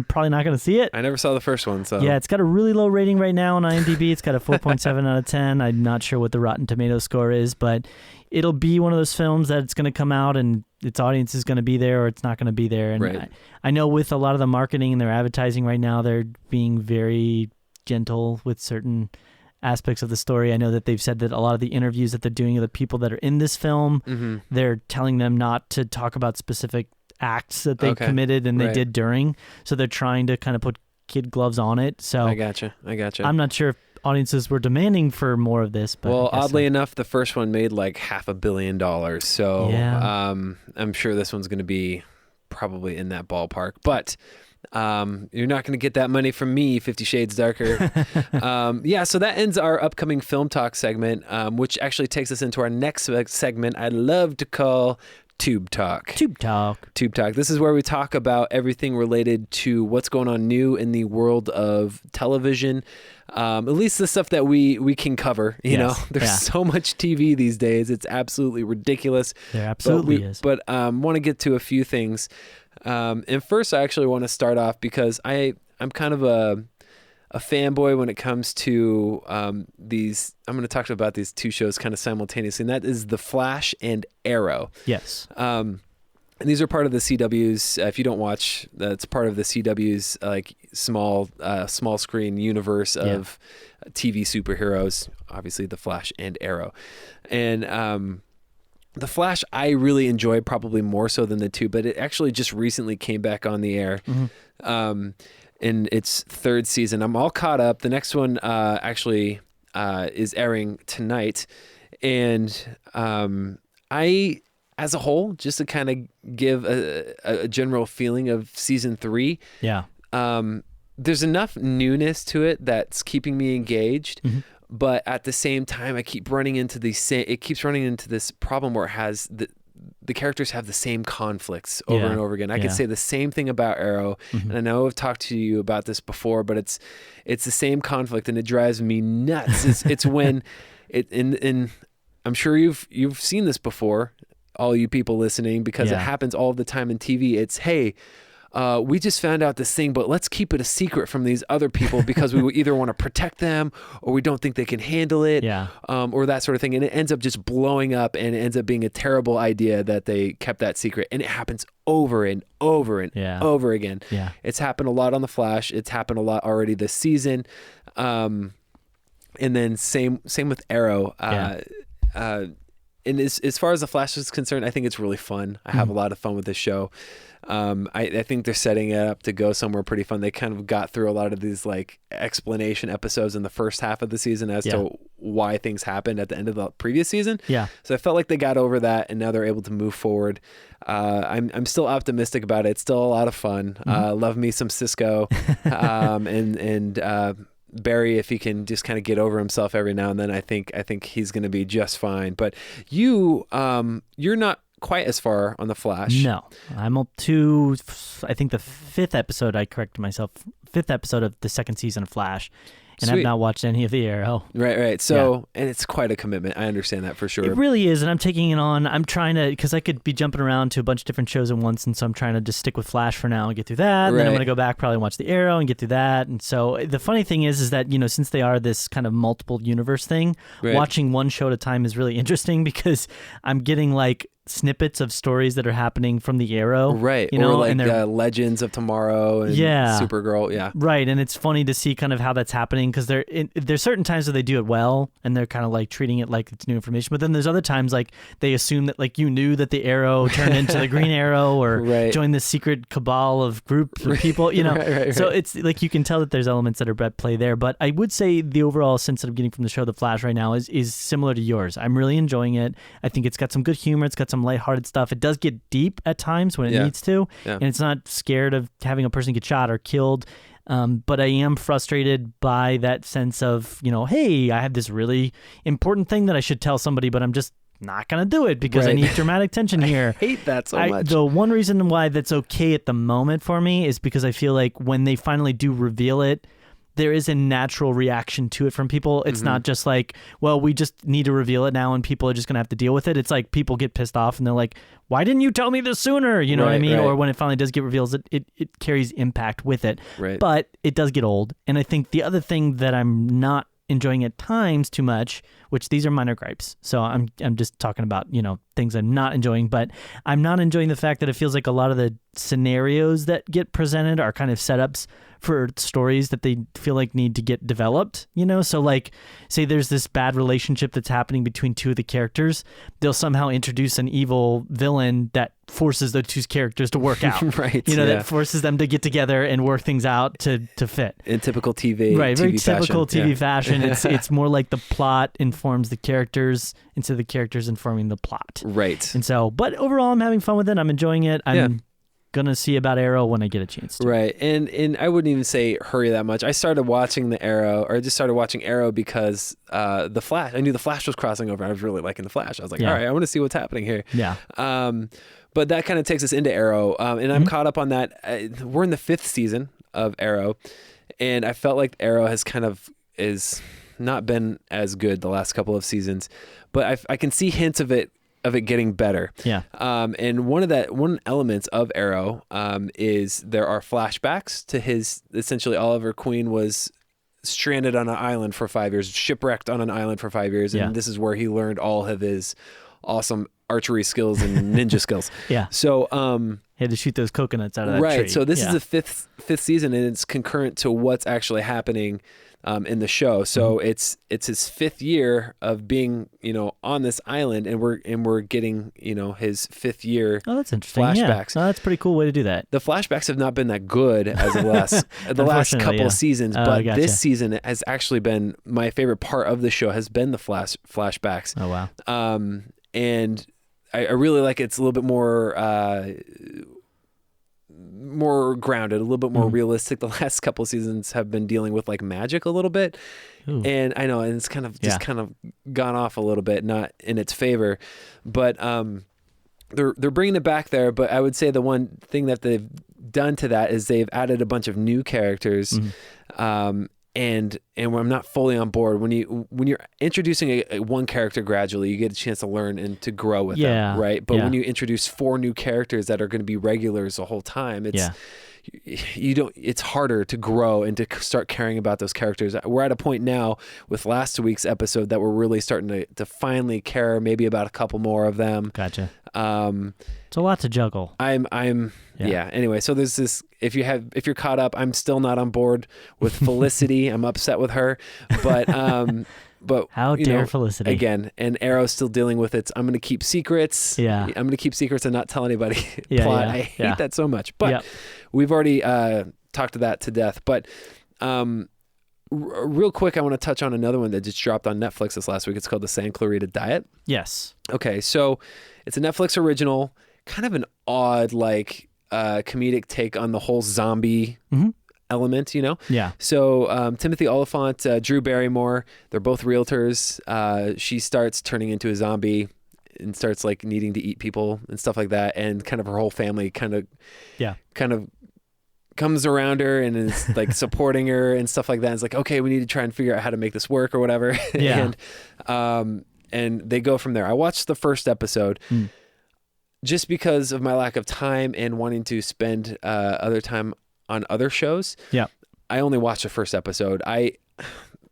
probably not going to see it. I never saw the first one, so. Yeah, it's got a really low rating right now on IMDb. It's got a 4.7 out of 10. I'm not sure what the Rotten Tomatoes score is, but it'll be one of those films that it's going to come out and its audience is going to be there or it's not going to be there. And I know with a lot of the marketing and their advertising right now, they're being very gentle with certain aspects of the story. I know that they've said that a lot of the interviews that they're doing of the people that are in this film, they're telling them not to talk about specific acts that they committed and they did during. So they're trying to kind of put kid gloves on it. So I gotcha. I'm not sure if audiences were demanding for more of this. But well, oddly enough, the first one made like $500 million. So I'm sure this one's going to be probably in that ballpark. But you're not going to get that money from me, 50 Shades Darker. So that ends our upcoming film talk segment, which actually takes us into our next segment I love to call Tube Talk. Tube Talk. This is where we talk about everything related to what's going on new in the world of television. At least the stuff that we can cover. There's so much TV these days. It's absolutely ridiculous. There absolutely is. But want to get to a few things. And first, I actually want to start off because I'm kind of a fanboy when it comes to these. I'm going to talk about these two shows kind of simultaneously, and that is The Flash and Arrow. Yes. And these are part of the CW's. If you don't watch, it's part of the CW's like small screen universe of TV superheroes. Obviously, The Flash and Arrow, and The Flash, I really enjoy probably more so than the two, but it actually just recently came back on the air in its third season. I'm all caught up. The next one actually is airing tonight. And I, as a whole, just to kind of give a general feeling of season 3, there's enough newness to it that's keeping me engaged. But at the same time, it keeps running into this problem where it has the characters have the same conflicts over Yeah. and over again. I Yeah. could say the same thing about Arrow, and I know I've talked to you about this before, but it's the same conflict, and it drives me nuts. It's when in I'm sure you've seen this before, all you people listening, because it happens all the time in TV. It's, hey, we just found out this thing, but let's keep it a secret from these other people because we either want to protect them or we don't think they can handle it, or that sort of thing. And it ends up just blowing up, and it ends up being a terrible idea that they kept that secret. And it happens over and over and over again. Yeah. It's happened a lot on The Flash. It's happened a lot already this season. And then same with Arrow. And as far as The Flash is concerned, I think it's really fun. I have a lot of fun with this show. I think they're setting it up to go somewhere pretty fun. They kind of got through a lot of these like explanation episodes in the first half of the season as to why things happened at the end of the previous season. Yeah. So I felt like they got over that, and now they're able to move forward. I'm still optimistic about it. It's still a lot of fun. Love me some Cisco, and Barry, if he can just kind of get over himself every now and then, I think he's going to be just fine. But you're not quite as far on The Flash. No, I'm up to, I think, the fifth episode. I corrected myself. Fifth episode of the second season of Flash. And I've not watched any of the Arrow. Right. So, and it's quite a commitment. I understand that for sure. It really is, and I'm taking it on. I'm trying to, because I could be jumping around to a bunch of different shows at once, and so I'm trying to just stick with Flash for now and get through that. And then I'm going to go back, probably watch the Arrow and get through that. And so the funny thing is that, since they are this kind of multiple universe thing, watching one show at a time is really interesting because I'm getting like snippets of stories that are happening from the Arrow, right? Or like Legends of Tomorrow and Supergirl, right. And it's funny to see kind of how that's happening because there's certain times where they do it well and they're kind of like treating it like it's new information, but then there's other times like they assume that like you knew that the Arrow turned into the Green Arrow or joined this secret cabal of groups of people, right. So it's like you can tell that there's elements that are at play there, but I would say the overall sense that I'm getting from the show The Flash right now is similar to yours. I'm really enjoying it. I think it's got some good humor. It's got some lighthearted stuff. It does get deep at times when it needs to, and it's not scared of having a person get shot or killed. But I am frustrated by that sense of, hey, I have this really important thing that I should tell somebody, but I'm just not going to do it because I need dramatic tension here. I hate that so much. The one reason why that's okay at the moment for me is because I feel like when they finally do reveal it, there is a natural reaction to it from people. It's not just like, well, we just need to reveal it now and people are just going to have to deal with it. It's like people get pissed off and they're like, why didn't you tell me this sooner? You know what I mean? Or when it finally does get revealed, it carries impact with it. Right. But it does get old. And I think the other thing that I'm not enjoying at times too much, which these are minor gripes. So I'm just talking about, things I'm not enjoying, but I'm not enjoying the fact that it feels like a lot of the scenarios that get presented are kind of setups for stories that they feel like need to get developed, So like, say there's this bad relationship that's happening between two of the characters, they'll somehow introduce an evil villain that forces those two characters to work out, that forces them to get together and work things out to fit. In typical TV, right? Very TV typical fashion. TV fashion. It's more like the plot informs the characters instead of the characters informing the plot. Right. And so, but overall, I'm having fun with it. I'm enjoying it. I'm gonna see about Arrow when I get a chance to. Right. And I wouldn't even say hurry that much. I started watching I just started watching Arrow because the Flash. I knew the Flash was crossing over. I was really liking the Flash. I was like, all right, I want to see what's happening here. Yeah. But that kind of takes us into Arrow, and I'm caught up on that. We're in the 5th season of Arrow, and I felt like Arrow has kind of is not been as good the last couple of seasons, but I can see hints of it getting better. Yeah. And one element of Arrow is there are flashbacks to essentially Oliver Queen was stranded on an island for 5 years, shipwrecked on an island for 5 years, and this is where he learned all of his awesome archery skills and ninja skills. Yeah. So he had to shoot those coconuts out of that tree. Right. So this is the fifth season, and it's concurrent to what's actually happening in the show. So it's his 5th year of being, on this island, and we're getting, his 5th year. Oh, that's interesting. Flashbacks. Yeah. Oh, that's a pretty cool way to do that. The flashbacks have not been that good as the last couple of seasons, but this season has actually been my favorite part of the show. Has been the flashbacks. Oh wow. And I really like it. It's a little bit more grounded, a little bit more realistic. The last couple of seasons have been dealing with like magic a little bit. Ooh. And I know, and it's kind of just kind of gone off a little bit, not in its favor, but they're bringing it back there, but I would say the one thing that they've done to that is they've added a bunch of new characters. And where I'm not fully on board, when you're introducing a one character gradually, you get a chance to learn and to grow with them, right? But when you introduce 4 new characters that are going to be regulars the whole time, it's harder to grow and to start caring about those characters. We're at a point now with last week's episode that we're really starting to finally care maybe about a couple more of them. Gotcha. It's a lot to juggle. Anyway, so there's this, if you're caught up, I'm still not on board with Felicity. I'm upset with her, but how dare Felicity again, and Arrow's still dealing with it. I'm going to keep secrets. I'm going to keep secrets and not tell anybody. Plot. I hate that so much, but we've already talked to that to death. But real quick, I want to touch on another one that just dropped on Netflix this last week. It's called the San Clarita Diet. Yes. Okay, so it's a Netflix original, kind of an odd comedic take on the whole zombie element, Yeah. So Timothy Oliphant, Drew Barrymore, they're both realtors. She starts turning into a zombie and starts needing to eat people and stuff like that, and kind of her whole family kind of comes around her and is supporting her and stuff like that. It's okay, we need to try and figure out how to make this work or whatever. And they go from there. I watched the first episode just because of my lack of time and wanting to spend other time on other shows. Yeah. I only watched the first episode.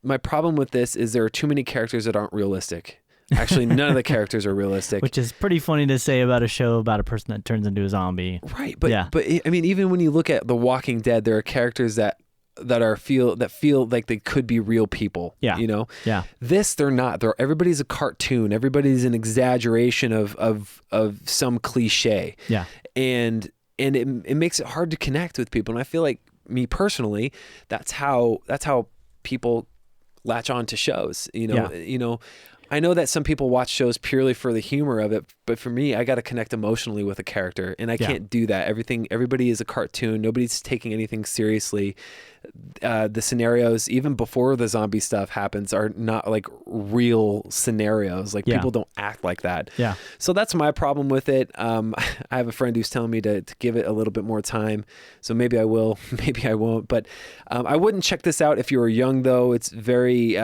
My problem with this is there are too many characters that aren't realistic. Actually, none of the characters are realistic. Which is pretty funny to say about a show about a person that turns into a zombie. Right. But I mean, even when you look at The Walking Dead, there are characters that feel like they could be real people. Yeah. Yeah. This, they're not. Everybody's a cartoon. Everybody's an exaggeration of some cliche. Yeah. And it makes it hard to connect with people. And I feel like, me personally, that's how people latch on to shows. I know that some people watch shows purely for the humor of it, but for me, I got to connect emotionally with a character, and I can't do that. Everybody is a cartoon. Nobody's taking anything seriously. The scenarios, even before the zombie stuff happens, are not real scenarios. People don't act like that. Yeah. So that's my problem with it. I have a friend who's telling me to give it a little bit more time. So maybe I will, maybe I won't. But I wouldn't check this out if you were young, though. It's very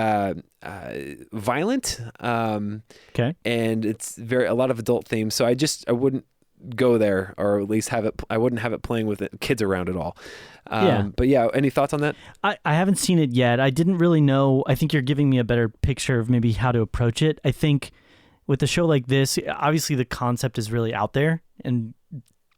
violent. Okay. And it's a lot of adult themes. So I wouldn't go there, or at least I wouldn't have it playing with kids around at all. But any thoughts on that? I haven't seen it yet. I didn't really know. I think you're giving me a better picture of maybe how to approach it. I think with a show like this, obviously the concept is really out there and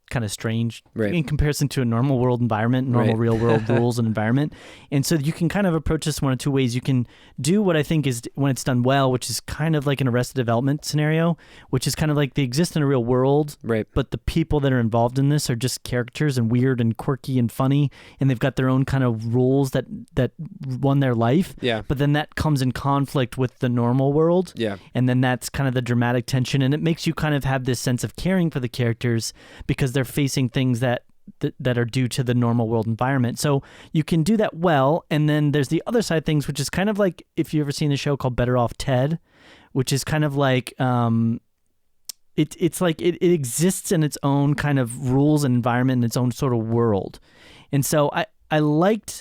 kind of strange in comparison to a normal world environment, normal real world rules and environment. And so you can kind of approach this one of two ways. You can do what I think is, when it's done well, which is kind of like an Arrested Development scenario, which is kind of like they exist in a real world, but the people that are involved in this are just characters and weird and quirky and funny, and they've got their own kind of rules that run their life. Yeah. But then that comes in conflict with the normal world. Yeah. And then that's kind of the dramatic tension, and it makes you kind of have this sense of caring for the characters because they're facing things that are due to the normal world environment. So you can do that well. And then there's the other side of things, which is kind of like, if you've ever seen the show called Better Off Ted, which is kind of like, it's like it exists in its own kind of rules and environment, in its own sort of world. And so I like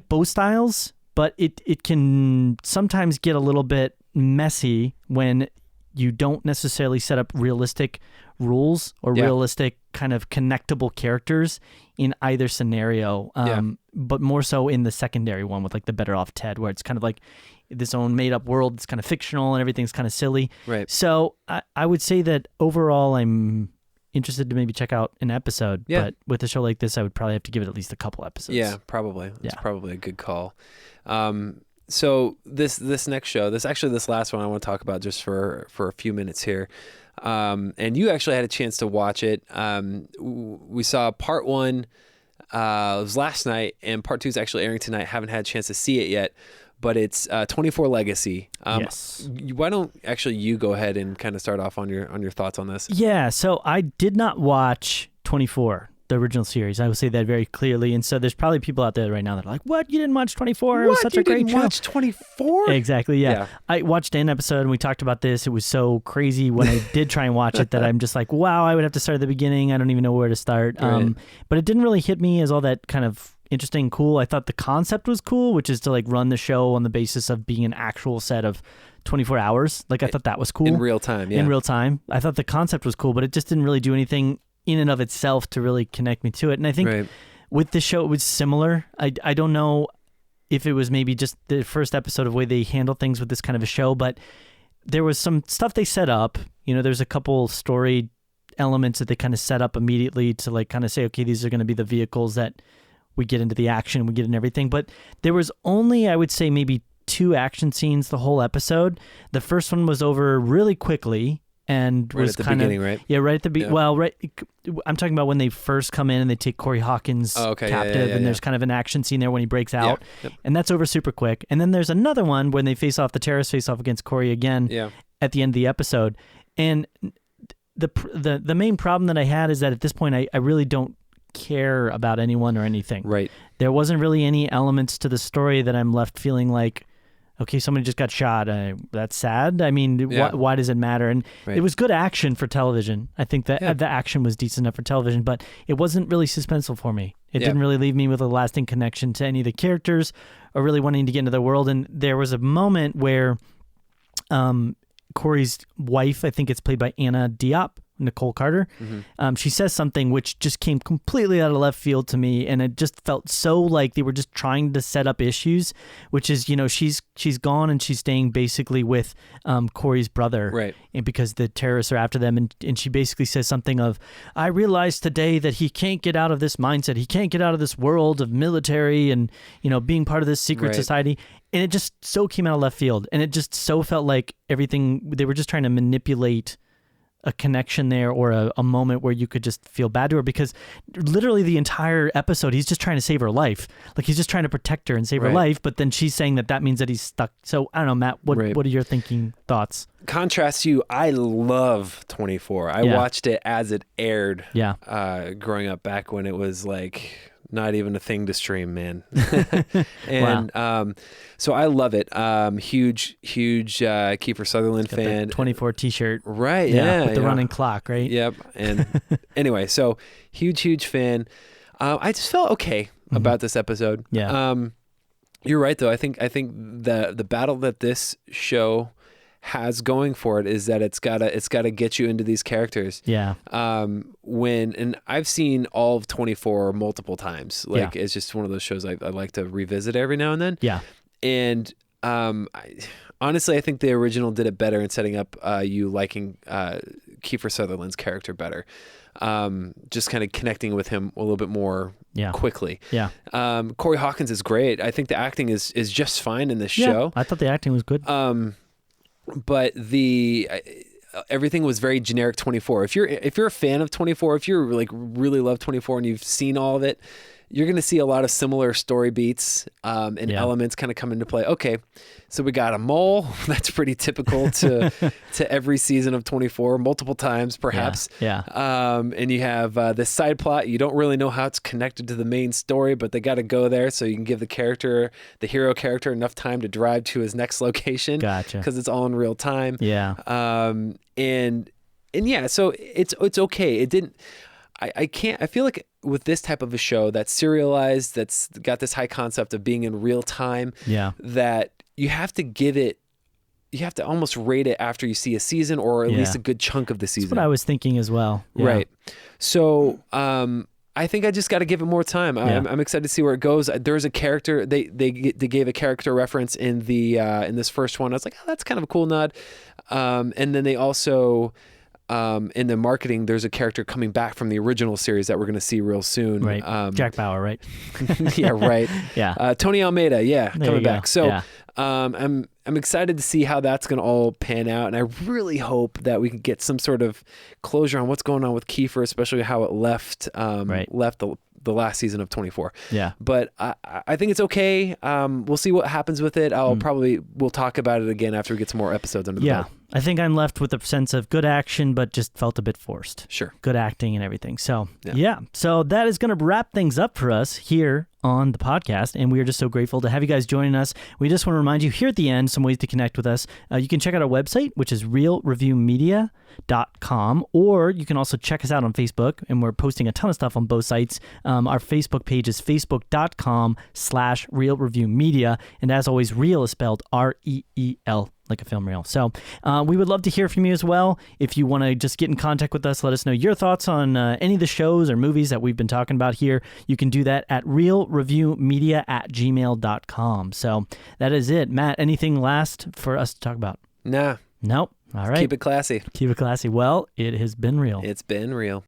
both styles, but it can sometimes get a little bit messy when you don't necessarily set up realistic rules or realistic kind of connectable characters in either scenario, but more so in the secondary one with the Better Off Ted, where it's kind of like this own made up world. It's kind of fictional and everything's kind of silly. Right. So I would say that overall I'm interested to maybe check out an episode, but with a show like this, I would probably have to give it at least a couple episodes. Yeah, probably. It's probably a good call. So this next show, this last one I want to talk about just for a few minutes here. And you actually had a chance to watch it. We saw part 1, it was last night, and part 2 is actually airing tonight. Haven't had a chance to see it yet, but it's 24 Legacy. Yes. Why don't you go ahead and kind of start off on your thoughts on this? Yeah. So I did not watch 24. the original series. I will say that very clearly. And so there's probably people out there right now that are like, what? You didn't watch 24? It was such a great show. Watch 24? Exactly, yeah. I watched an episode and we talked about this. It was so crazy when I did try and watch it that I'm just like, wow, I would have to start at the beginning. I don't even know where to start. Right. But it didn't really hit me as all that kind of interesting, cool. I thought the concept was cool, which is to like run the show on the basis of being an actual set of 24 hours. Like I thought that was cool. In real time, yeah. In real time. I thought the concept was cool, but it just didn't really do anything in and of itself to really connect me to it. And I think with this show, it was similar. I don't know if it was maybe just the first episode of the way they handle things with this kind of a show, but there was some stuff they set up. You know, there's a couple story elements that they kind of set up immediately to like kind of say, okay, these are going to be the vehicles that we get into the action, we get in everything. But there was only, I would say, maybe 2 action scenes the whole episode. The first one was over really quickly and right was at the kind beginning, of right? Yeah, right at the beginning. Well, right. I'm talking about when they first come in and they take Corey Hawkins captive, and there's kind of an action scene there when he breaks out, and that's over super quick. And then there's another one when they the terrorists face off against Corey again at the end of the episode. And the main problem that I had is that at this point I really don't care about anyone or anything. Right. There wasn't really any elements to the story that I'm left feeling like, okay, somebody just got shot. That's sad. I mean, why does it matter? And it was good action for television. I think that the action was decent enough for television, but it wasn't really suspenseful for me. It didn't really leave me with a lasting connection to any of the characters or really wanting to get into the world. And there was a moment where Corey's wife, I think it's played by Anna Diop, Nicole Carter. She says something which just came completely out of left field to me, and it just felt so like they were just trying to set up issues, which is, you know, she's gone and she's staying basically with Corey's brother, right? And because the terrorists are after them, and she basically says something of, I realized today that he can't get out of this mindset, he can't get out of this world of military and, you know, being part of this secret society. And it just so came out of left field, and it just so felt like everything, they were just trying to manipulate a connection there or a moment where you could just feel bad to her, because literally the entire episode he's just trying to save her life. Like he's just trying to protect her and save her life, but then she's saying that means that he's stuck. So I don't know, Matt, what are your thoughts? Contrast to you, I love 24. I watched it as it aired growing up back when it was like not even a thing to stream, man. And so I love it. Huge Kiefer Sutherland fan. 24 t-shirt. Right, yeah. With the running clock, right? Yep. And anyway, so huge fan. I just felt okay about this episode. Yeah. You're right, though. I think the battle that this show has going for it is that it's gotta get you into these characters. Yeah. And I've seen all of 24 multiple times. Like it's just one of those shows I like to revisit every now and then. Yeah. And honestly, I think the original did it better in setting up you liking Kiefer Sutherland's character better. Just kind of connecting with him a little bit more quickly. Yeah. Corey Hawkins is great. I think the acting is just fine in this show. I thought the acting was good. But everything was very generic 24. If you're a fan of 24, if you're like really love 24 and you've seen all of it, you're going to see a lot of similar story beats and elements kind of come into play. Okay, so we got a mole. That's pretty typical to every season of 24, multiple times perhaps. Yeah. And you have this side plot. You don't really know how it's connected to the main story, but they got to go there so you can give the hero character, enough time to drive to his next location. Gotcha. Because it's all in real time. Yeah. And yeah, so it's okay. It didn't. I feel like with this type of a show that's serialized, that's got this high concept of being in real time, that you have to almost rate it after you see a season or at least a good chunk of the season. That's what I was thinking as well. Yeah. Right. So I think I just got to give it more time. I'm excited to see where it goes. There's a character, they gave a character reference in this first one. I was like, oh, that's kind of a cool nod. And then they also... in the marketing, there's a character coming back from the original series that we're going to see real soon. Right. Jack Bauer, right? Yeah, right. Yeah. Tony Almeida, coming back. So I'm excited to see how that's going to all pan out, and I really hope that we can get some sort of closure on what's going on with Kiefer, especially how it left the last season of 24. Yeah. But I think it's okay. We'll see what happens with it. We'll talk about it again after we get some more episodes under the belt. I think I'm left with a sense of good action, but just felt a bit forced. Sure. Good acting and everything. So, yeah. So that is going to wrap things up for us here on the podcast, and we are just so grateful to have you guys joining us. We just want to remind you here at the end some ways to connect with us. You can check out our website, which is realreviewmedia.com, or you can also check us out on Facebook, and we're posting a ton of stuff on both sites. Our Facebook page is facebook.com/realreviewmedia, and as always, real is spelled REEL, like a film reel. So we would love to hear from you as well. If you want to just get in contact with us, let us know your thoughts on any of the shows or movies that we've been talking about here. You can do that at realreviewmedia@gmail.com. So that is it. Matt, anything last for us to talk about? Nah. Nope. All right. Keep it classy. Keep it classy. Well, it has been real. It's been real.